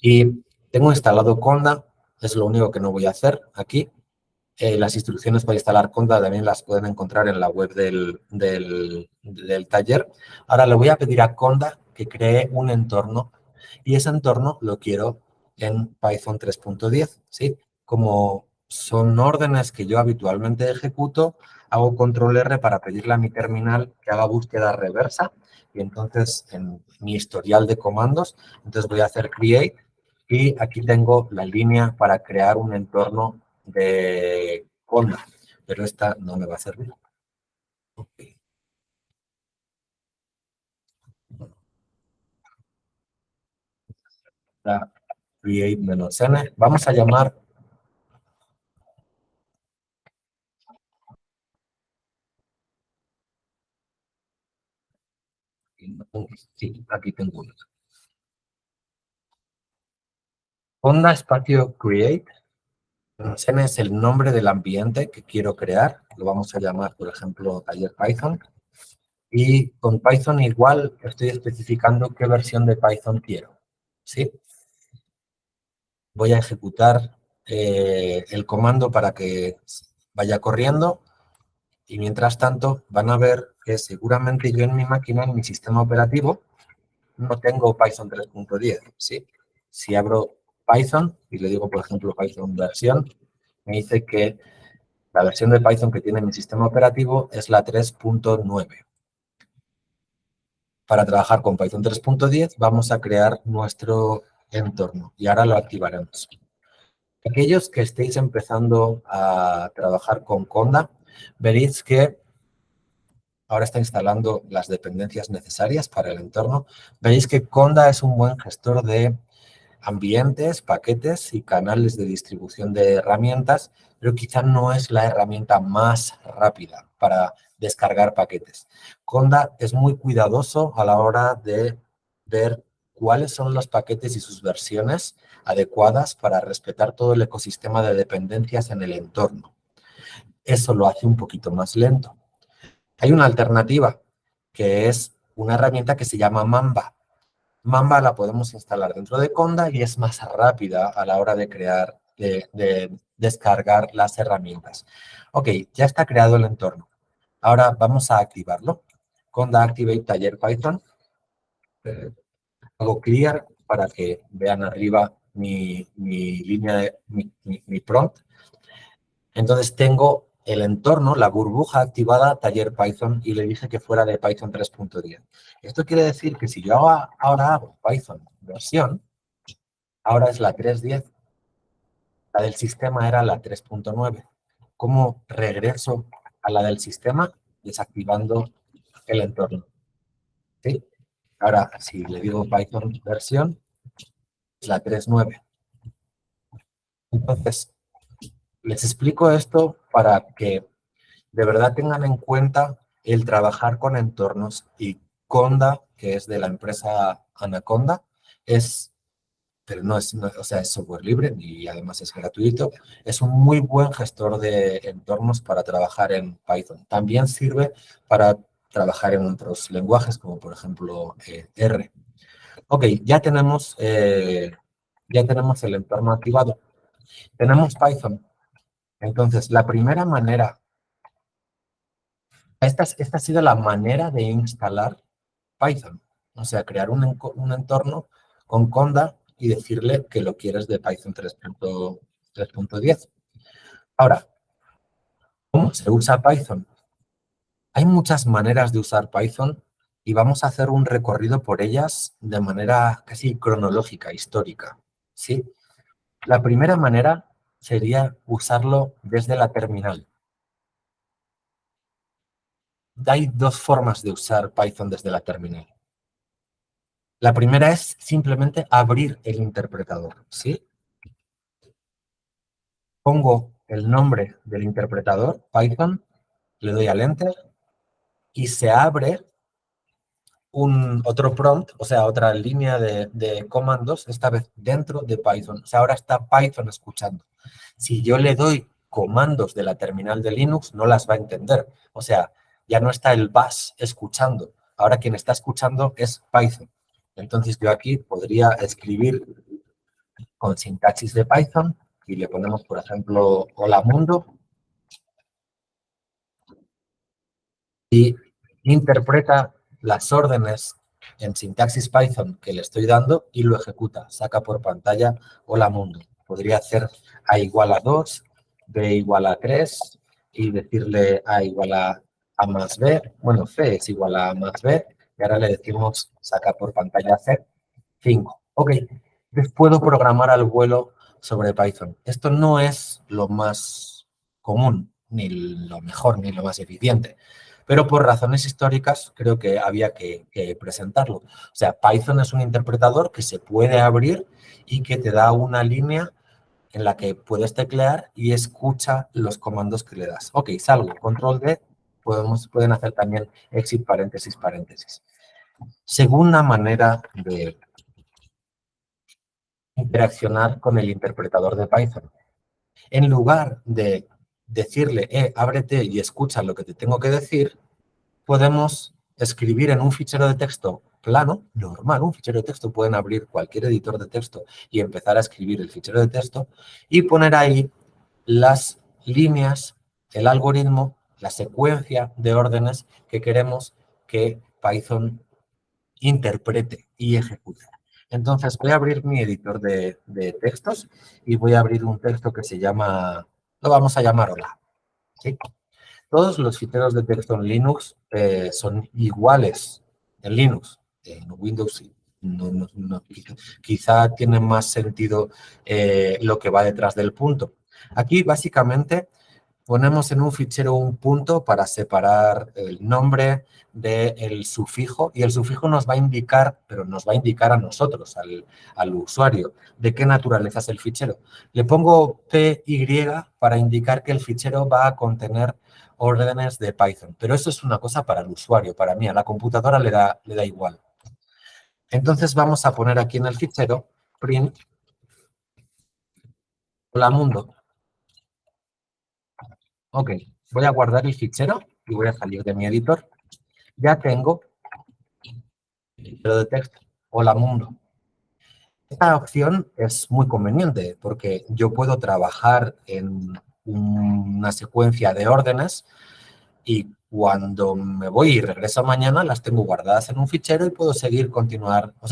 Y tengo instalado Conda, es lo único que no voy a hacer aquí. Las instrucciones para instalar Conda también las pueden encontrar en la web del taller. Ahora le voy a pedir a Conda que cree un entorno y ese entorno lo quiero en Python 3.10, ¿sí? Como son órdenes que yo habitualmente ejecuto, hago control R para pedirle a mi terminal que haga búsqueda reversa y entonces en mi historial de comandos, entonces voy a hacer create y aquí tengo la línea para crear un entorno de Conda, pero esta no me va a servir. Okay. Create-n. Vamos a llamar sí, aquí tengo uno. Conda espacio create. N es el nombre del ambiente que quiero crear. Lo vamos a llamar, por ejemplo, taller Python. Y con Python igual estoy especificando qué versión de Python quiero. ¿Sí? Voy a ejecutar el comando para que vaya corriendo. Y mientras tanto, van a ver que seguramente yo en mi máquina, en mi sistema operativo, no tengo Python 3.10, ¿sí? Si abro Python y le digo, por ejemplo, Python versión, me dice que la versión de Python que tiene mi sistema operativo es la 3.9. Para trabajar con Python 3.10 vamos a crear nuestro entorno y ahora lo activaremos. Aquellos que estéis empezando a trabajar con Conda, veréis que ahora está instalando las dependencias necesarias para el entorno. Veis que Conda es un buen gestor de ambientes, paquetes y canales de distribución de herramientas, pero quizá no es la herramienta más rápida para descargar paquetes. Conda es muy cuidadoso a la hora de ver cuáles son los paquetes y sus versiones adecuadas para respetar todo el ecosistema de dependencias en el entorno. Eso lo hace un poquito más lento. Hay una alternativa que es una herramienta que se llama Mamba. Mamba la podemos instalar dentro de Conda y es más rápida a la hora de crear, de descargar las herramientas. Ok, ya está creado el entorno. Ahora vamos a activarlo. Conda Activate Taller Python. Hago clear para que vean arriba mi línea de mi prompt. Entonces tengo el entorno, la burbuja activada, taller Python, y le dije que fuera de Python 3.10. Esto quiere decir que si yo ahora hago Python versión, ahora es la 3.10, la del sistema era la 3.9. ¿Cómo regreso a la del sistema? Desactivando el entorno. ¿Sí? Ahora, si le digo Python versión, es la 3.9. Entonces, les explico esto para que de verdad tengan en cuenta el trabajar con entornos, y Conda, que es de la empresa Anaconda, pero no es, o sea, es software libre y además es gratuito. Es un muy buen gestor de entornos para trabajar en Python. También sirve para trabajar en otros lenguajes, como por ejemplo R. Ok, ya tenemos el entorno activado. Tenemos Python. Entonces, la primera manera, esta ha sido la manera de instalar Python. O sea, crear un entorno con Conda y decirle que lo quieres de Python 3.10. Ahora, ¿cómo se usa Python? Hay muchas maneras de usar Python y vamos a hacer un recorrido por ellas de manera casi cronológica, histórica. ¿Sí? La primera manera sería usarlo desde la terminal. Hay dos formas de usar Python desde la terminal. La primera es simplemente abrir el interpretador, ¿sí? Pongo el nombre del interpretador, Python, le doy al Enter y se abre otro prompt, o sea, otra línea de comandos, esta vez dentro de Python. O sea, ahora está Python escuchando. Si yo le doy comandos de la terminal de Linux, no las va a entender. O sea, ya no está el bash escuchando. Ahora quien está escuchando es Python. Entonces yo aquí podría escribir con sintaxis de Python y le ponemos, por ejemplo, hola mundo, y interpreta las órdenes en sintaxis Python que le estoy dando y lo ejecuta. Saca por pantalla hola mundo. Podría hacer A igual a 2, B igual a 3 y decirle A igual a más B. Bueno, C es igual a más B y ahora le decimos saca por pantalla C 5. Ok, entonces puedo programar al vuelo sobre Python. Esto no es lo más común, ni lo mejor, ni lo más eficiente, pero por razones históricas creo que había que presentarlo. O sea, Python es un interpretador que se puede abrir y que te da una línea en la que puedes teclear y escucha los comandos que le das. Ok, salgo, control D, pueden hacer también exit paréntesis, paréntesis. Segunda manera de interaccionar con el interpretador de Python. En lugar de decirle, ábrete y escucha lo que te tengo que decir, podemos escribir en un fichero de texto plano, normal, un fichero de texto, pueden abrir cualquier editor de texto y empezar a escribir el fichero de texto y poner ahí las líneas, el algoritmo, la secuencia de órdenes que queremos que Python interprete y ejecute. Entonces voy a abrir mi editor de textos y voy a abrir un texto que se llama, lo vamos a llamar hola. ¿Sí? Todos los ficheros de texto en Linux son iguales en Linux. En Windows sí. Quizá tiene más sentido lo que va detrás del punto. Aquí básicamente ponemos en un fichero un punto para separar el nombre del sufijo y el sufijo nos va a indicar, pero nos va a indicar a nosotros, al usuario, de qué naturaleza es el fichero. Le pongo PY para indicar que el fichero va a contener órdenes de Python, pero eso es una cosa para el usuario, para mí, a la computadora le da igual. Entonces vamos a poner aquí en el fichero print hola mundo. Ok, voy a guardar el fichero y voy a salir de mi editor, ya tengo el fichero de texto. Hola mundo. Esta opción es muy conveniente porque yo puedo trabajar en una secuencia de órdenes y cuando me voy y regreso mañana las tengo guardadas en un fichero y puedo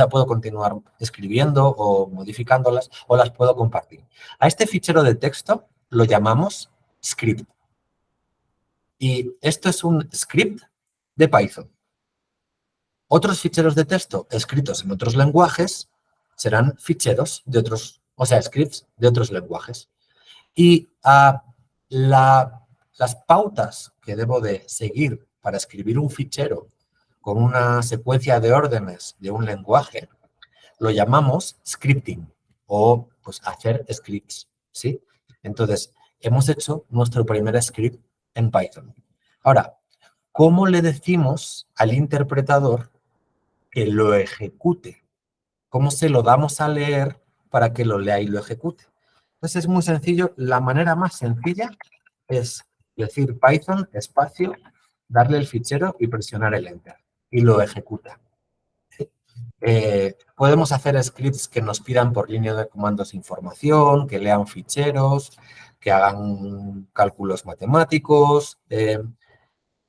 puedo continuar escribiendo o modificándolas o las puedo compartir. A este fichero de texto lo llamamos script. Y esto es un script de Python. Otros ficheros de texto escritos en otros lenguajes serán ficheros de otros, o sea, scripts de otros lenguajes. Y las pautas que debo de seguir para escribir un fichero con una secuencia de órdenes de un lenguaje, lo llamamos scripting o pues hacer scripts, ¿sí? Entonces, hemos hecho nuestro primer script en Python. Ahora, ¿cómo le decimos al interpretador que lo ejecute? ¿Cómo se lo damos a leer para que lo lea y lo ejecute? Entonces es muy sencillo. La manera más sencilla es decir Python, espacio, darle el fichero y presionar el Enter. Y lo ejecuta. Podemos hacer scripts que nos pidan por línea de comandos información, que lean ficheros, que hagan cálculos matemáticos,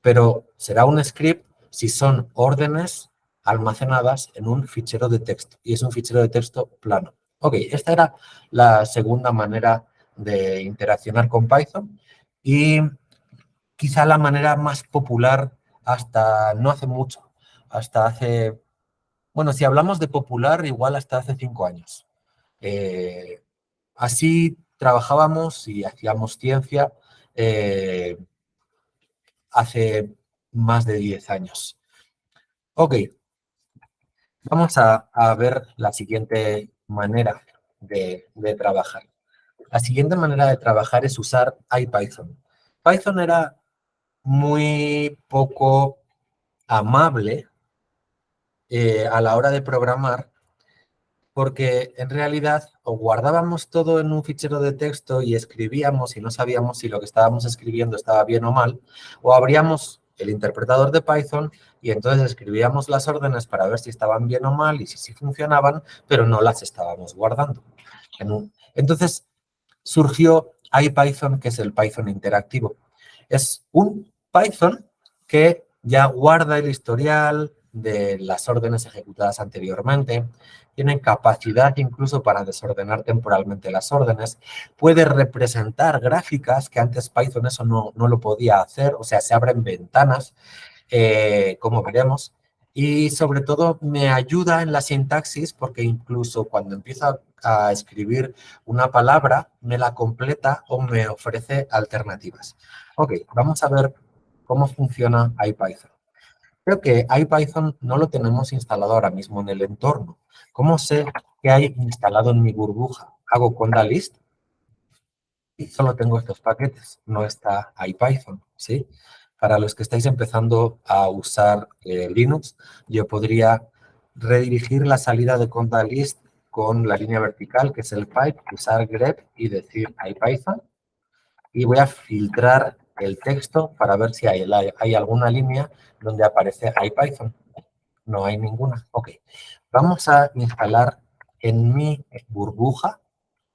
pero será un script si son órdenes almacenadas en un fichero de texto, y es un fichero de texto plano. Ok, esta era la segunda manera de interaccionar con Python, y quizá la manera más popular hasta no hace mucho, hasta hace, bueno, si hablamos de popular, igual hasta hace 5 años. Así trabajábamos y hacíamos ciencia hace más de 10 años. Ok, vamos a ver la siguiente manera de trabajar. La siguiente manera de trabajar es usar IPython. Python era muy poco amable a la hora de programar, porque en realidad o guardábamos todo en un fichero de texto y escribíamos y no sabíamos si lo que estábamos escribiendo estaba bien o mal, o abríamos el interpretador de Python y entonces escribíamos las órdenes para ver si estaban bien o mal y si sí funcionaban, pero no las estábamos guardando. Entonces surgió IPython, que es el Python interactivo. Es un Python que ya guarda el historial de las órdenes ejecutadas anteriormente, tiene capacidad incluso para desordenar temporalmente las órdenes, puede representar gráficas, que antes Python eso no lo podía hacer, o sea, se abren ventanas, como veremos, y sobre todo me ayuda en la sintaxis porque incluso cuando empiezo a escribir una palabra, me la completa o me ofrece alternativas. Ok, vamos a ver cómo funciona IPython. Creo que IPython no lo tenemos instalado ahora mismo en el entorno. ¿Cómo sé que hay instalado en mi burbuja? Hago conda-list y solo tengo estos paquetes, no está IPython, ¿sí? Para los que estáis empezando a usar Linux, yo podría redirigir la salida de conda-list con la línea vertical, que es el pipe, usar grep y decir IPython. Y voy a filtrar el texto para ver si hay alguna línea donde aparece IPython. No hay ninguna. Ok. Vamos a instalar en mi burbuja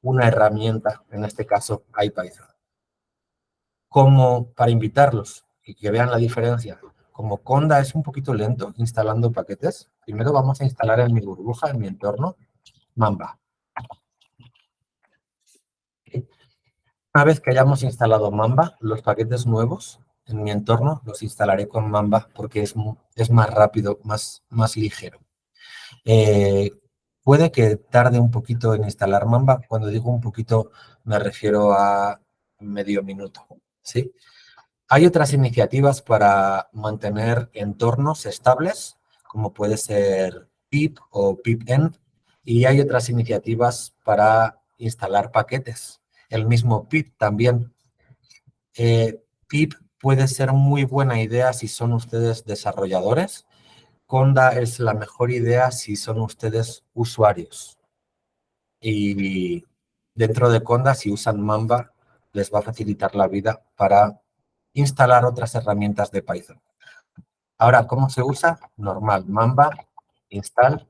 una herramienta, en este caso IPython. Como para invitarlos y que vean la diferencia, como Conda es un poquito lento instalando paquetes, primero vamos a instalar en mi burbuja, en mi entorno, Mamba. Una vez que hayamos instalado Mamba, los paquetes nuevos en mi entorno los instalaré con Mamba porque es más rápido, más ligero. Puede que tarde un poquito en instalar Mamba. Cuando digo un poquito, me refiero a medio minuto, ¿sí? Hay otras iniciativas para mantener entornos estables, como puede ser pip o pipenv, y hay otras iniciativas para instalar paquetes. El mismo pip también. Pip puede ser muy buena idea si son ustedes desarrolladores. Conda es la mejor idea si son ustedes usuarios. Y dentro de Conda, si usan Mamba, les va a facilitar la vida para instalar otras herramientas de Python. Ahora, ¿cómo se usa? Normal, Mamba, install,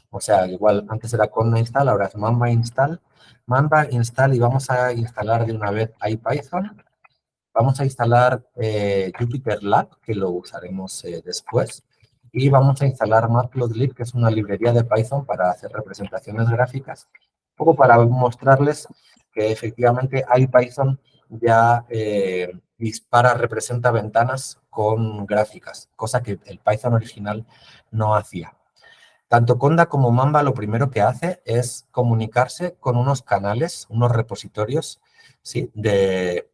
o sea, igual antes era conda install, ahora es Mamba install. Mamba install y vamos a instalar de una vez IPython. Vamos a instalar JupyterLab, que lo usaremos después. Y vamos a instalar Matplotlib, que es una librería de Python para hacer representaciones gráficas. Un poco para mostrarles que efectivamente IPython ya dispara, representa ventanas con gráficas, cosa que el Python original no hacía. Tanto Conda como Mamba lo primero que hace es comunicarse con unos canales, unos repositorios, ¿sí?, de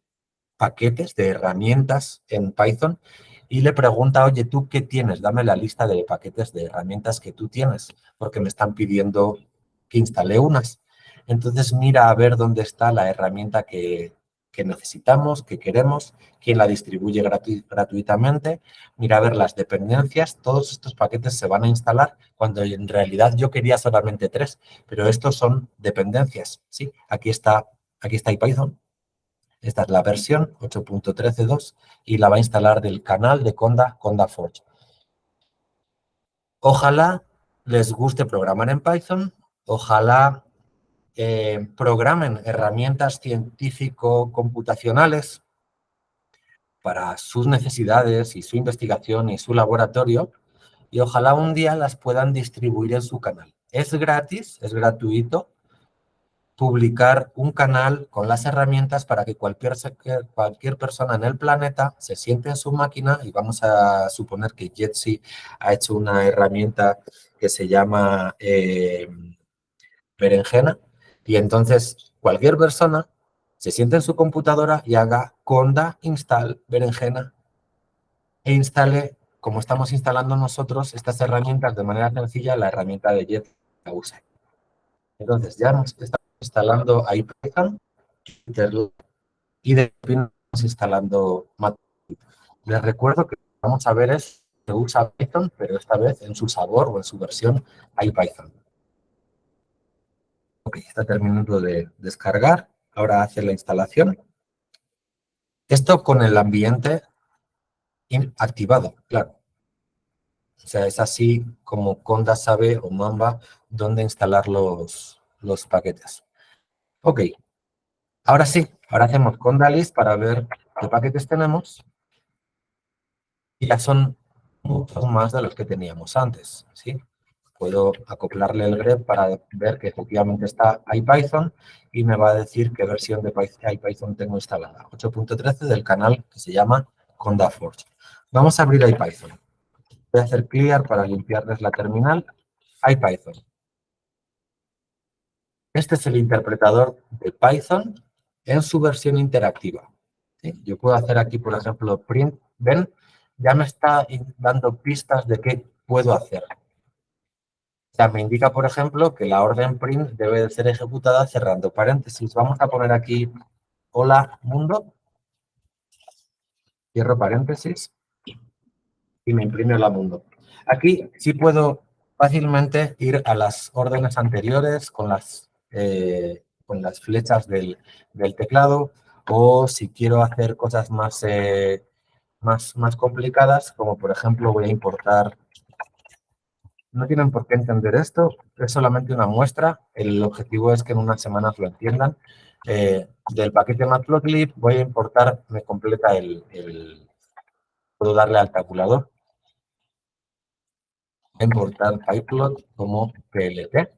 paquetes, de herramientas en Python y le pregunta, oye, ¿tú qué tienes? Dame la lista de paquetes de herramientas que tú tienes, porque me están pidiendo que instale unas. Entonces mira a ver dónde está la herramienta que necesitamos, que queremos, quién la distribuye gratuitamente, mira a ver las dependencias, todos estos paquetes se van a instalar cuando en realidad yo quería solamente 3, pero estos son dependencias, ¿sí? Aquí está IPython. Esta es la versión 8.13.2 y la va a instalar del canal de Conda, Conda Forge. Ojalá les guste programar en Python, ojalá programen herramientas científico-computacionales para sus necesidades y su investigación y su laboratorio y ojalá un día las puedan distribuir en su canal. Es gratis, es gratuito publicar un canal con las herramientas para que cualquier persona en el planeta se siente en su máquina y vamos a suponer que Jitsi ha hecho una herramienta que se llama berenjena y entonces cualquier persona se siente en su computadora y haga conda install berenjena e instale, como estamos instalando nosotros, estas herramientas de manera sencilla, la herramienta de Jet la use. Entonces ya estamos instalando IPython y de estamos instalando Matplotlib. Les recuerdo que lo que vamos a ver es que usa Python, pero esta vez en su sabor o en su versión IPython. Ok, está terminando de descargar. Ahora hace la instalación. Esto con el ambiente activado, claro. O sea, es así como Conda sabe o Mamba dónde instalar los paquetes. Ok, ahora sí, ahora hacemos Conda list para ver qué paquetes tenemos. Y ya son muchos más de los que teníamos antes, ¿sí? Puedo acoplarle el grep para ver que efectivamente está IPython y me va a decir qué versión de IPython tengo instalada. 8.13 del canal que se llama CondaForge. Vamos a abrir IPython. Voy a hacer clear para limpiarles la terminal. IPython. Este es el interpretador de Python en su versión interactiva. ¿Sí? Yo puedo hacer aquí, por ejemplo, print. ¿Ven? Ya me está dando pistas de qué puedo hacer. O sea, me indica, por ejemplo, que la orden print debe de ser ejecutada cerrando paréntesis. Vamos a poner aquí, hola mundo, cierro paréntesis y me imprime hola mundo. Aquí sí puedo fácilmente ir a las órdenes anteriores con las flechas del teclado o si quiero hacer cosas más complicadas, como por ejemplo voy a importar. No tienen por qué entender esto, es solamente una muestra. El objetivo es que en unas semanas lo entiendan. Del paquete Matplotlib voy a importar, me completa puedo darle al tabulador, importar pyplot como PLT,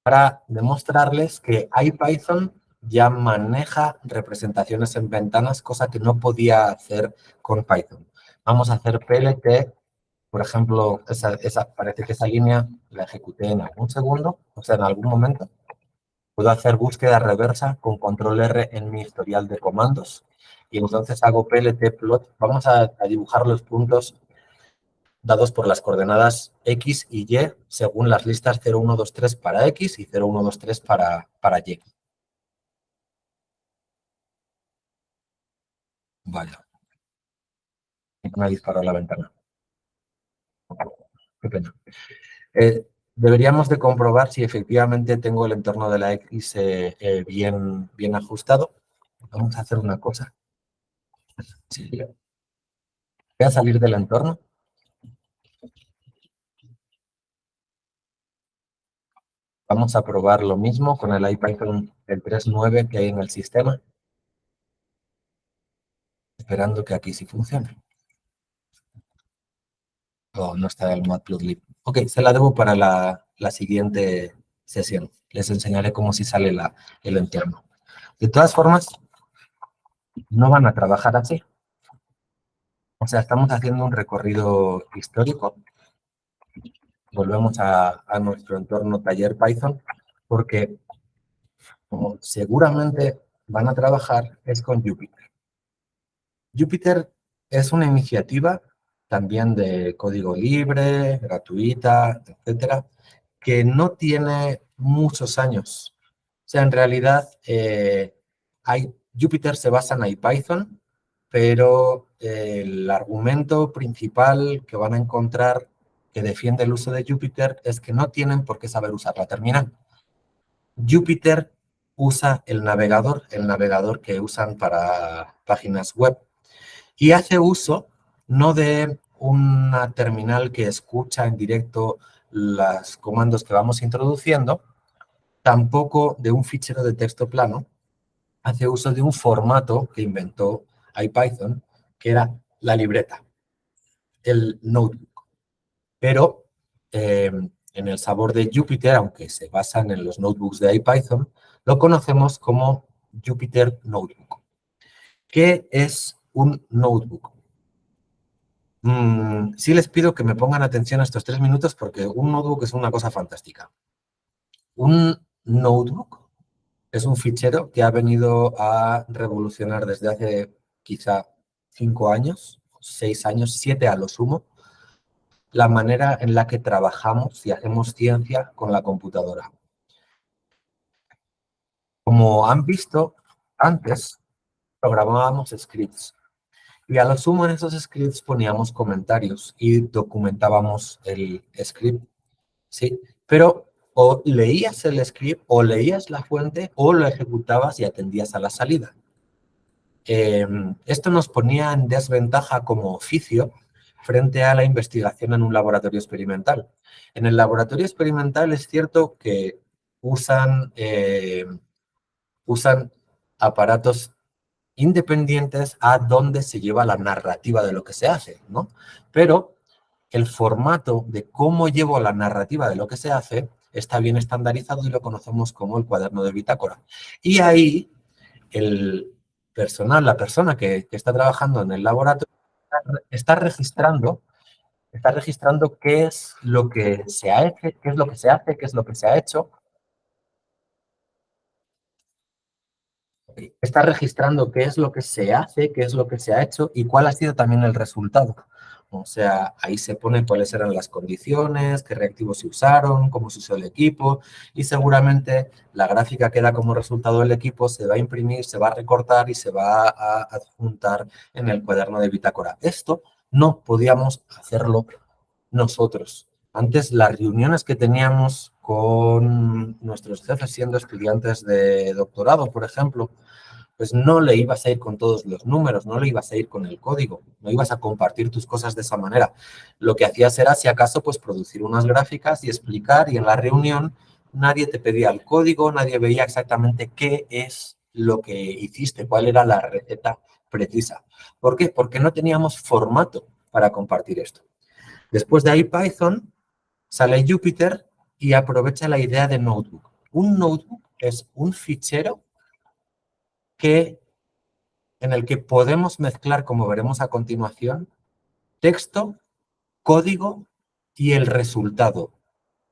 para demostrarles que IPython ya maneja representaciones en ventanas, cosa que no podía hacer con Python. Vamos a hacer PLT. Por ejemplo, parece que esa línea la ejecuté en algún segundo, o sea, en algún momento. Puedo hacer búsqueda reversa con control R en mi historial de comandos. Y entonces hago PLT plot. Vamos a dibujar los puntos dados por las coordenadas X y Y según las listas 0, 1, 2, 3 para X y 0, 1, 2, 3 para Y. Vaya. Me ha disparado la ventana. Qué pena. Deberíamos de comprobar si efectivamente tengo el entorno de la X bien ajustado. Vamos a hacer una cosa. Sí. Voy a salir del entorno. Vamos a probar lo mismo con el IPython el 3.9 que hay en el sistema, esperando que aquí sí funcione. Oh, no está el matplotlib. Ok, se la debo para la siguiente sesión. Les enseñaré cómo si sale el entorno. De todas formas, no van a trabajar así. O sea, estamos haciendo un recorrido histórico. Volvemos a nuestro entorno taller Python, porque como seguramente van a trabajar es con Jupyter. Jupyter es una iniciativa también de código libre, gratuita, etcétera, que no tiene muchos años. O sea, en realidad, Jupyter se basa en IPython, pero el argumento principal que van a encontrar que defiende el uso de Jupyter es que no tienen por qué saber usar la terminal. Jupyter usa el navegador que usan para páginas web, y hace uso no de una terminal que escucha en directo los comandos que vamos introduciendo, tampoco de un fichero de texto plano, hace uso de un formato que inventó IPython, que era la libreta, el notebook. Pero en el sabor de Jupyter, aunque se basan en los notebooks de IPython, lo conocemos como Jupyter Notebook. ¿Qué es un notebook? Sí les pido que me pongan atención a estos 3 minutos porque un notebook es una cosa fantástica. Un notebook es un fichero que ha venido a revolucionar desde hace quizá 5 años, 6 años, 7 a lo sumo, la manera en la que trabajamos y hacemos ciencia con la computadora. Como han visto, antes programábamos scripts y a lo sumo en esos scripts poníamos comentarios y documentábamos el script, ¿sí? Pero o leías el script, o leías la fuente, o lo ejecutabas y atendías a la salida. Esto nos ponía en desventaja como oficio frente a la investigación en un laboratorio experimental. En el laboratorio experimental es cierto que usan aparatos independientes a donde se lleva la narrativa de lo que se hace, ¿no? Pero el formato de cómo llevo la narrativa de lo que se hace está bien estandarizado y lo conocemos como el cuaderno de bitácora. Y ahí el personal, la persona que está trabajando en el laboratorio está registrando, está registrando qué es lo que se ha hecho, qué es lo que se hace, qué es lo que se ha hecho. Está registrando qué es lo que se hace, qué es lo que se ha hecho y cuál ha sido también el resultado. O sea, ahí se pone cuáles eran las condiciones, qué reactivos se usaron, cómo se usó el equipo y seguramente la gráfica que da como resultado el equipo se va a imprimir, se va a recortar y se va a adjuntar en el cuaderno de bitácora. Esto no podíamos hacerlo nosotros. Antes las reuniones que teníamos con nuestros jefes siendo estudiantes de doctorado, por ejemplo, pues no le ibas a ir con todos los números, no le ibas a ir con el código, no ibas a compartir tus cosas de esa manera. Lo que hacías era, si acaso, pues producir unas gráficas y explicar, y en la reunión nadie te pedía el código, nadie veía exactamente qué es lo que hiciste, cuál era la receta precisa. ¿Por qué? Porque no teníamos formato para compartir esto. Después de ahí Python, sale Jupyter y aprovecha la idea de notebook. Un notebook es un fichero en el que podemos mezclar, como veremos a continuación, texto, código y el resultado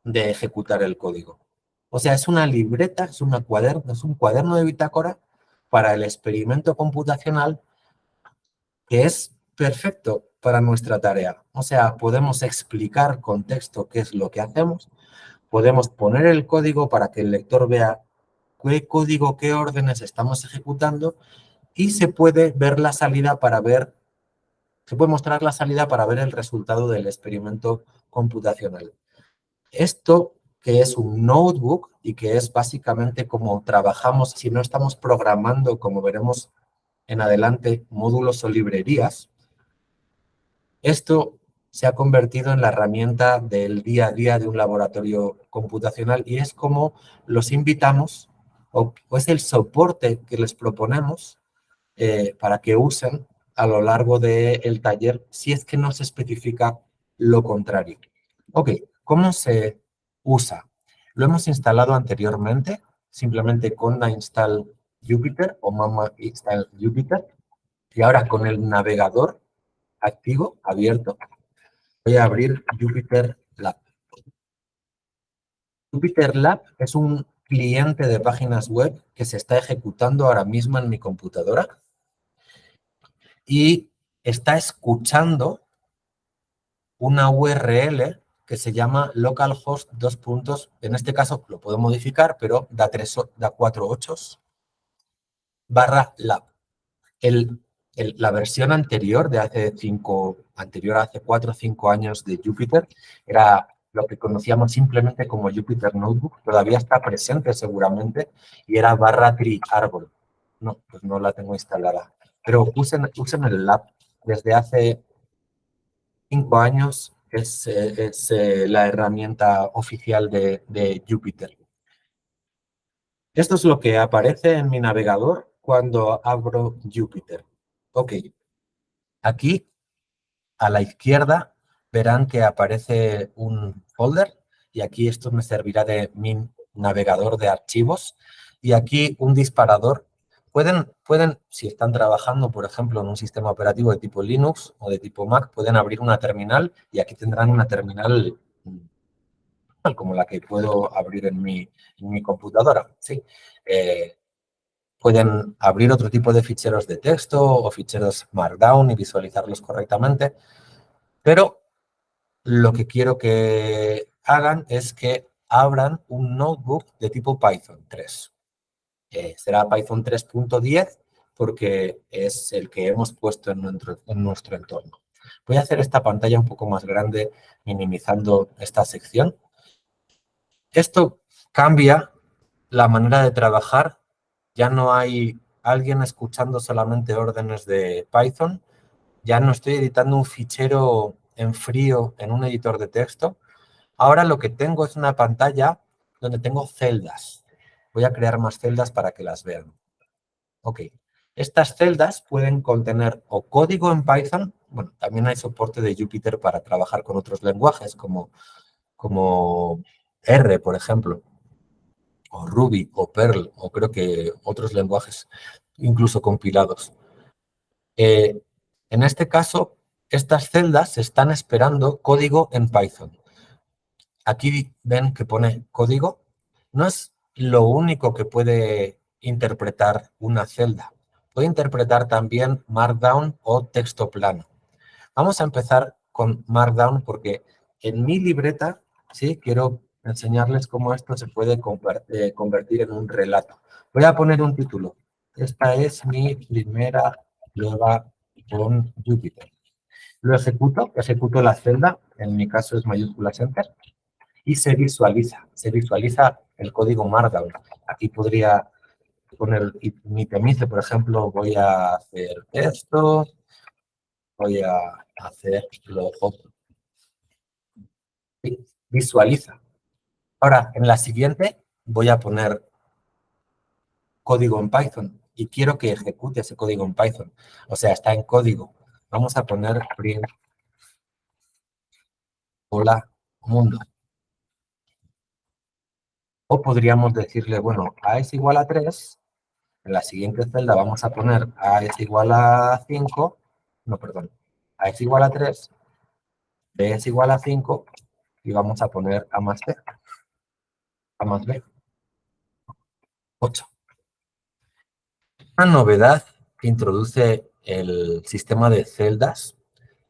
de ejecutar el código. O sea, es una libreta, es un cuaderno de bitácora para el experimento computacional que es perfecto para nuestra tarea. O sea, podemos explicar con texto qué es lo que hacemos, podemos poner el código para que el lector vea qué código, qué órdenes estamos ejecutando y se puede ver la salida para ver, se puede mostrar la salida para ver el resultado del experimento computacional. Esto que es un notebook y que es básicamente como trabajamos, si no estamos programando, como veremos en adelante módulos o librerías, esto se ha convertido en la herramienta del día a día de un laboratorio computacional y es como los invitamos o es el soporte que les proponemos para que usen a lo largo del taller si es que no se especifica lo contrario. Ok, ¿cómo se usa? Lo hemos instalado anteriormente, simplemente con la install Jupyter o Mama install Jupyter. Y ahora con el navegador activo, abierto, voy a abrir Jupyter Lab. Jupyter Lab es un cliente de páginas web que se está ejecutando ahora mismo en mi computadora y está escuchando una URL que se llama localhost dos puntos. En este caso lo puedo modificar, pero da 4 ochos /lab. La versión anterior de hace 4 o 5 años de Jupyter era lo que conocíamos simplemente como Jupyter Notebook, todavía está presente seguramente, y era /tree árbol. No, pues no la tengo instalada. Pero usen el lab. Desde hace 5 años es la herramienta oficial de Jupyter. Esto es lo que aparece en mi navegador cuando abro Jupyter. Ok, aquí a la izquierda verán que aparece un folder y aquí esto me servirá de mi navegador de archivos y aquí un disparador. Pueden, si están trabajando, por ejemplo, en un sistema operativo de tipo Linux o de tipo Mac, pueden abrir una terminal y aquí tendrán una terminal como la que puedo abrir en mi computadora. ¿Sí? Pueden abrir otro tipo de ficheros de texto o ficheros Markdown y visualizarlos correctamente, pero lo que quiero que hagan es que abran un notebook de tipo Python 3. Será Python 3.10 porque es el que hemos puesto en nuestro entorno. Voy a hacer esta pantalla un poco más grande, minimizando esta sección. Esto cambia la manera de trabajar. Ya no hay alguien escuchando solamente órdenes de Python. Ya no estoy editando un fichero en frío en un editor de texto. Ahora lo que tengo es una pantalla donde tengo celdas. Voy a crear más celdas para que las vean. Ok. Estas celdas pueden contener o código en Python. Bueno, también hay soporte de Jupyter para trabajar con otros lenguajes como R, por ejemplo, o Ruby, o Perl, o creo que otros lenguajes, incluso compilados. En este caso, estas celdas están esperando código en Python. Aquí ven que pone código. No es lo único que puede interpretar una celda. Puede interpretar también Markdown o texto plano. Vamos a empezar con Markdown porque en mi libreta, sí, quiero enseñarles cómo esto se puede convertir en un relato. Voy a poner un título. Esta es mi primera prueba con Jupyter. Lo ejecuto la celda, en mi caso es mayúsculas Enter, y se visualiza el código Markdown. Aquí podría poner mi temice, por ejemplo, voy a hacer esto, voy a hacer lo otro. Visualiza. Ahora, en la siguiente, voy a poner código en Python y quiero que ejecute ese código en Python. O sea, está en código. Vamos a poner print hola mundo. O podríamos decirle, bueno, A es igual a 3. En la siguiente celda vamos a poner A es igual a 5. No, perdón. A es igual a 3. B es igual a 5. Y vamos a poner A más B. A más B. 8. Una novedad que introduce el sistema de celdas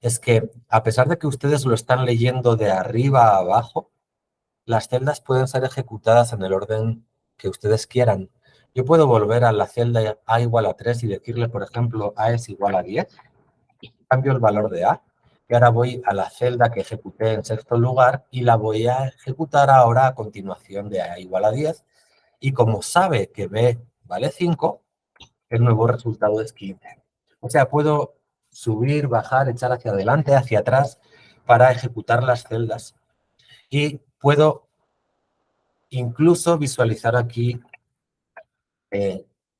es que, a pesar de que ustedes lo están leyendo de arriba a abajo, las celdas pueden ser ejecutadas en el orden que ustedes quieran. Yo puedo volver a la celda A igual a 3 y decirle, por ejemplo, A es igual a 10. Cambio el valor de A. Y ahora voy a la celda que ejecuté en sexto lugar y la voy a ejecutar ahora a continuación de A igual a 10. Y como sabe que B vale 5, el nuevo resultado es 15. O sea, puedo subir, bajar, echar hacia adelante, hacia atrás para ejecutar las celdas. Y puedo incluso visualizar aquí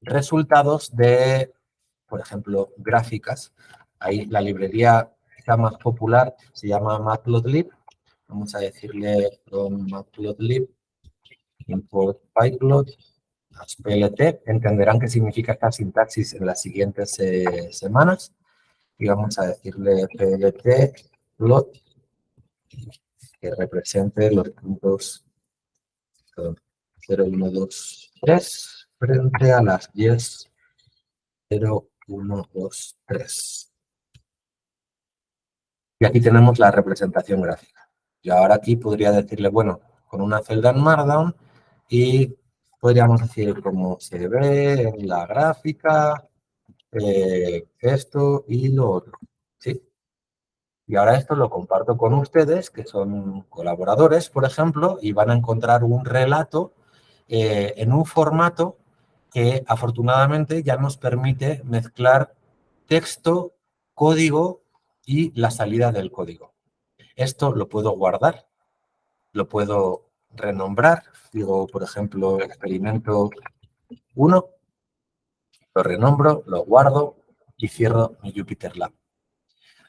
resultados de, por ejemplo, gráficas. Ahí la librería quizá más popular se llama Matplotlib. Vamos a decirle Matplotlib, import pyplot, plt. Entenderán qué significa esta sintaxis en las siguientes semanas. Y vamos a decirle plt plot, que represente los puntos 0, 1, 2, 3 frente a las 10, 0, 1, 2, 3. Y aquí tenemos la representación gráfica. Y ahora aquí podría decirle, bueno, con una celda en Markdown y podríamos decir cómo se ve en la gráfica, esto y lo otro. ¿Sí? Y ahora esto lo comparto con ustedes, que son colaboradores, por ejemplo, y van a encontrar un relato en un formato que afortunadamente ya nos permite mezclar texto, código y la salida del código. Esto lo puedo guardar, lo puedo renombrar, digo, por ejemplo, experimento 1, lo renombro, lo guardo y cierro mi JupyterLab.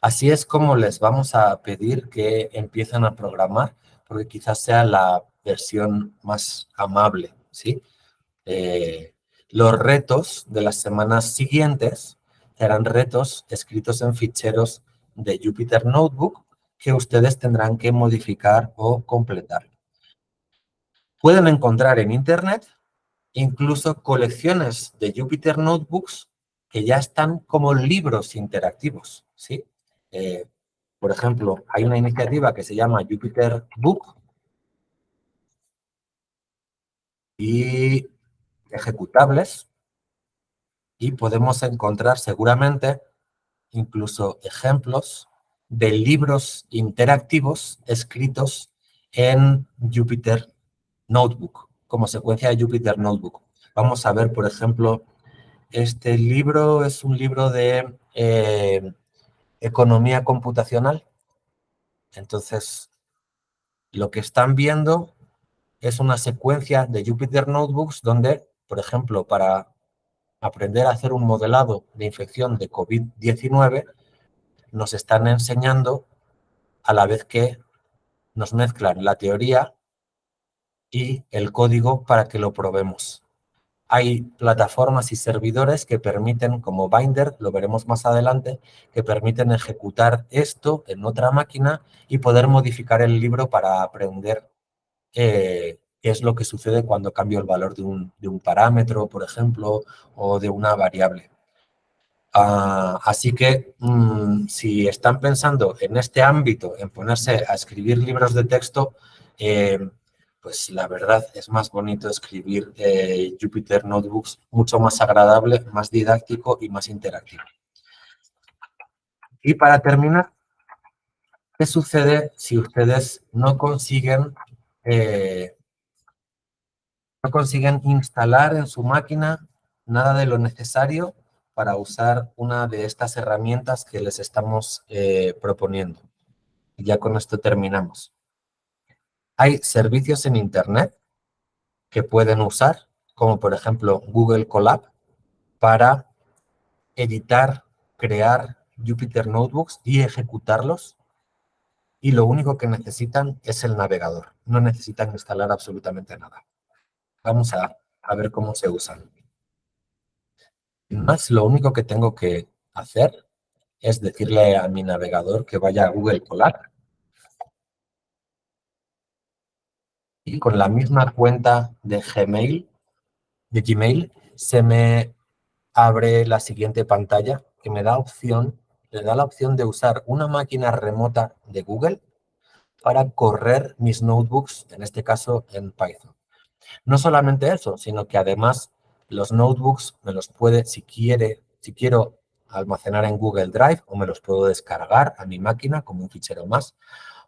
Así es como les vamos a pedir que empiecen a programar, porque quizás sea la versión más amable, ¿sí? Los retos de las semanas siguientes serán retos escritos en ficheros de Jupyter Notebook que ustedes tendrán que modificar o completar. Pueden encontrar en Internet incluso colecciones de Jupyter Notebooks que ya están como libros interactivos, ¿sí? Por ejemplo, hay una iniciativa que se llama Jupyter Book y ejecutables, y podemos encontrar seguramente incluso ejemplos de libros interactivos escritos en Jupyter Notebook, como secuencia de Jupyter Notebook. Vamos a ver, por ejemplo, este libro es un libro de economía computacional. Entonces, lo que están viendo es una secuencia de Jupyter Notebooks donde, por ejemplo, para aprender a hacer un modelado de infección de COVID-19, nos están enseñando a la vez que nos mezclan la teoría y el código para que lo probemos. Hay plataformas y servidores que permiten, como Binder, lo veremos más adelante, que permiten ejecutar esto en otra máquina y poder modificar el libro para aprender qué es lo que sucede cuando cambio el valor de un parámetro, por ejemplo, o de una variable. Así que si están pensando en este ámbito, en ponerse a escribir libros de texto, pues la verdad es más bonito escribir Jupyter Notebooks, mucho más agradable, más didáctico y más interactivo. Y para terminar, ¿qué sucede si ustedes no consiguen instalar en su máquina nada de lo necesario para usar una de estas herramientas que les estamos proponiendo? Y ya con esto terminamos. Hay servicios en Internet que pueden usar, como por ejemplo Google Colab, para editar, crear Jupyter Notebooks y ejecutarlos. Y lo único que necesitan es el navegador. No necesitan instalar absolutamente nada. Vamos a ver cómo se usan. Más, lo único que tengo que hacer es decirle a mi navegador que vaya a Google Colab y con la misma cuenta de Gmail, se me abre la siguiente pantalla que me da le da la opción de usar una máquina remota de Google para correr mis notebooks, en este caso en Python. No solamente eso, sino que además los notebooks me los puede, si quiero almacenar en Google Drive, o me los puedo descargar a mi máquina como un fichero más,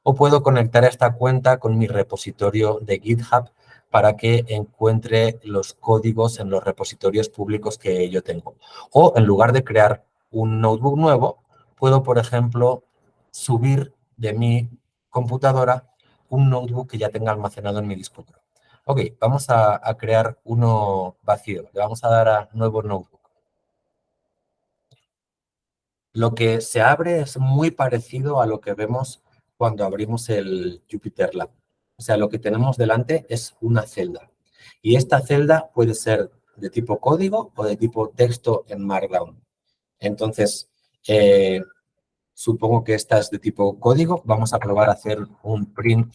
o puedo conectar esta cuenta con mi repositorio de GitHub para que encuentre los códigos en los repositorios públicos que yo tengo. O en lugar de crear un notebook nuevo, puedo, por ejemplo, subir de mi computadora un notebook que ya tenga almacenado en mi disco duro. Ok, vamos a crear uno vacío. Le vamos a dar a nuevo notebook. Lo que se abre es muy parecido a lo que vemos cuando abrimos el Jupyter Lab. O sea, lo que tenemos delante es una celda. Y esta celda puede ser de tipo código o de tipo texto en Markdown. Entonces, supongo que esta es de tipo código. Vamos a probar a hacer un print.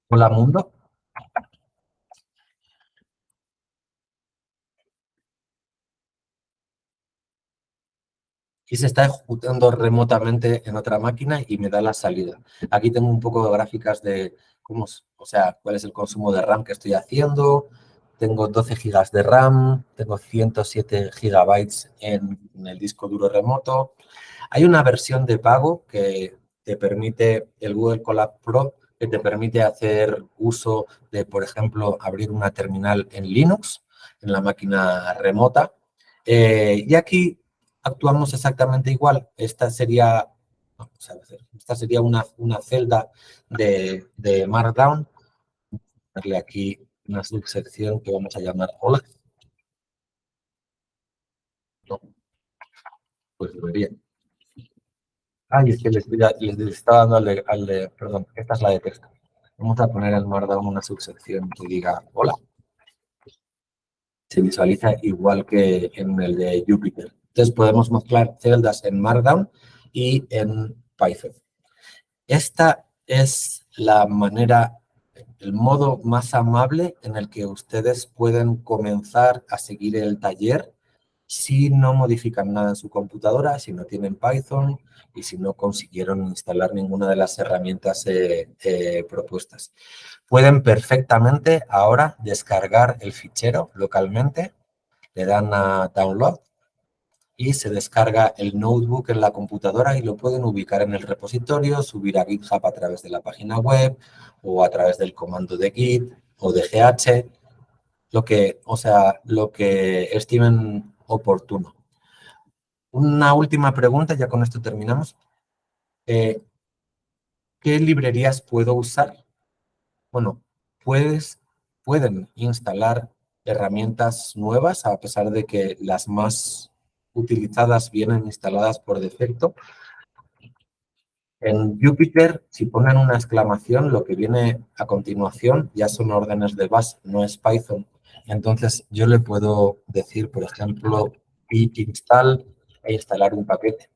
Hola, mundo. Y se está ejecutando remotamente en otra máquina y me da la salida. Aquí tengo un poco de gráficas de cómo, o sea, cuál es el consumo de RAM que estoy haciendo. Tengo 12 gigas de RAM, tengo 107 gigabytes en el disco duro remoto. Hay una versión de pago que te permite, el Google Colab Pro, que te permite hacer uso de, por ejemplo, abrir una terminal en Linux, en la máquina remota. Y aquí actuamos exactamente igual. Esta sería una celda de Markdown. Darle aquí una subsección que vamos a llamar hola. No, pues debería. Ay, es que les estaba dando perdón, esta es la de texto. Vamos a poner en Markdown una subsección que diga hola. Se visualiza igual que en el de Jupyter. Entonces podemos mezclar celdas en Markdown y en Python. Esta es la manera, el modo más amable en el que ustedes pueden comenzar a seguir el taller si no modifican nada en su computadora, si no tienen Python y si no consiguieron instalar ninguna de las herramientas propuestas. Pueden perfectamente ahora descargar el fichero localmente, le dan a Download y se descarga el notebook en la computadora y lo pueden ubicar en el repositorio, subir a GitHub a través de la página web o a través del comando de Git o de GH, lo que estimen oportuno. Una última pregunta, ya con esto terminamos. ¿Qué librerías puedo usar? Bueno, pueden instalar herramientas nuevas, a pesar de que las más utilizadas vienen instaladas por defecto. En Jupyter, si ponen una exclamación, lo que viene a continuación ya son órdenes de bash, no es Python. Entonces, yo le puedo decir, por ejemplo, pip install e instalar un paquete.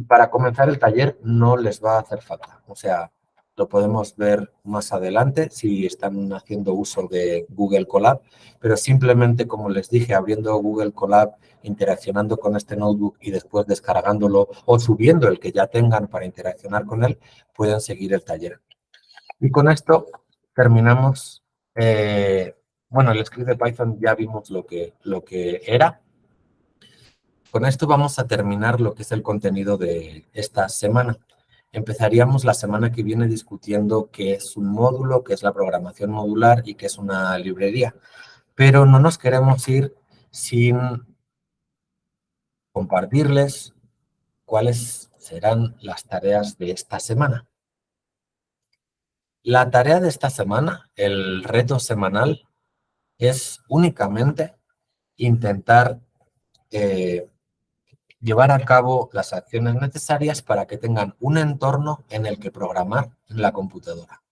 Para comenzar el taller no les va a hacer falta. O sea, lo podemos ver más adelante si están haciendo uso de Google Colab, pero simplemente, como les dije, abriendo Google Colab, interaccionando con este notebook y después descargándolo o subiendo el que ya tengan para interaccionar con él, pueden seguir el taller. Y con esto terminamos. Bueno, el script de Python ya vimos lo que era. Con esto vamos a terminar lo que es el contenido de esta semana. Empezaríamos la semana que viene discutiendo qué es un módulo, qué es la programación modular y qué es una librería. Pero no nos queremos ir sin compartirles cuáles serán las tareas de esta semana. La tarea de esta semana, el reto semanal, es únicamente intentar llevar a cabo las acciones necesarias para que tengan un entorno en el que programar en la computadora.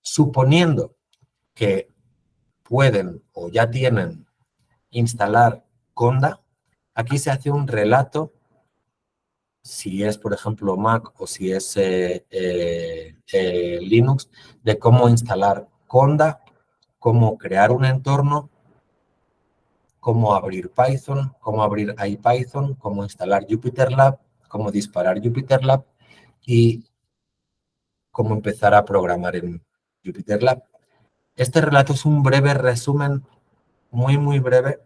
Suponiendo que pueden o ya tienen instalar Conda, aquí se hace un relato, si es, por ejemplo, Mac o si es Linux, de cómo instalar Conda, cómo crear un entorno, cómo abrir Python, cómo abrir IPython, cómo instalar JupyterLab, cómo disparar JupyterLab y cómo empezar a programar en JupyterLab. Este relato es un breve resumen, muy breve,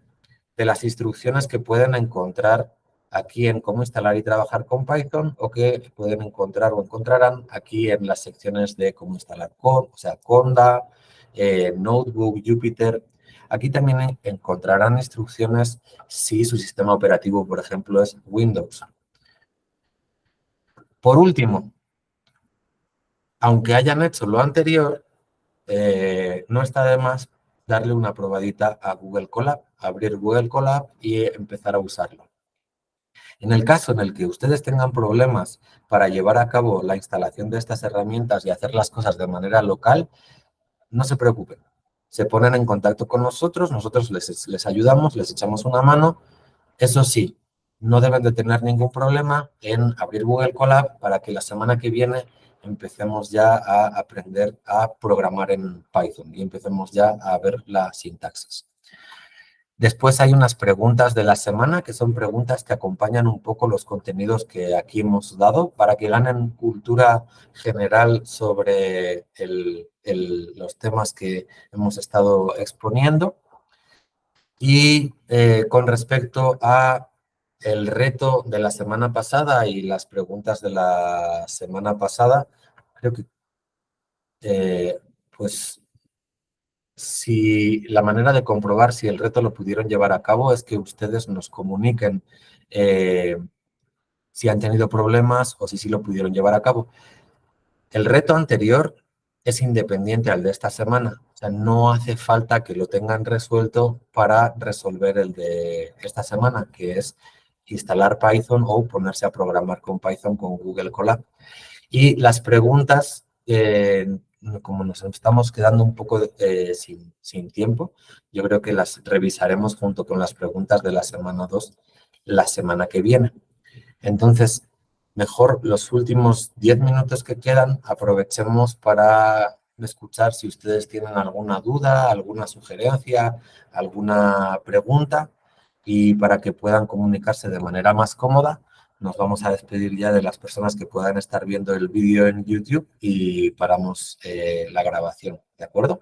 de las instrucciones que pueden encontrar aquí en cómo instalar y trabajar con Python, o que pueden encontrar o encontrarán aquí en las secciones de cómo instalar Conda, Notebook, Jupyter. Aquí también encontrarán instrucciones si su sistema operativo, por ejemplo, es Windows. Por último, aunque hayan hecho lo anterior, no está de más darle una probadita a Google Colab, abrir Google Colab y empezar a usarlo. En el caso en el que ustedes tengan problemas para llevar a cabo la instalación de estas herramientas y hacer las cosas de manera local, no se preocupen. Se ponen en contacto con nosotros les ayudamos, les echamos una mano. Eso sí, no deben de tener ningún problema en abrir Google Colab para que la semana que viene empecemos ya a aprender a programar en Python y empecemos ya a ver la sintaxis. Después hay unas preguntas de la semana que son preguntas que acompañan un poco los contenidos que aquí hemos dado para que ganen cultura general sobre los temas que hemos estado exponiendo. Y con respecto a el reto de la semana pasada y las preguntas de la semana pasada, creo que pues si la manera de comprobar si el reto lo pudieron llevar a cabo es que ustedes nos comuniquen si han tenido problemas o si sí lo pudieron llevar a cabo. El reto anterior es independiente al de esta semana. O sea, no hace falta que lo tengan resuelto para resolver el de esta semana, que es instalar Python o ponerse a programar con Python con Google Colab. Y las preguntas, como nos estamos quedando un poco sin tiempo, yo creo que las revisaremos junto con las preguntas de la semana 2 la semana que viene. Entonces, mejor los últimos 10 minutos que quedan, aprovechemos para escuchar si ustedes tienen alguna duda, alguna sugerencia, alguna pregunta, y para que puedan comunicarse de manera más cómoda. Nos vamos a despedir ya de las personas que puedan estar viendo el vídeo en YouTube y paramos la grabación, ¿de acuerdo?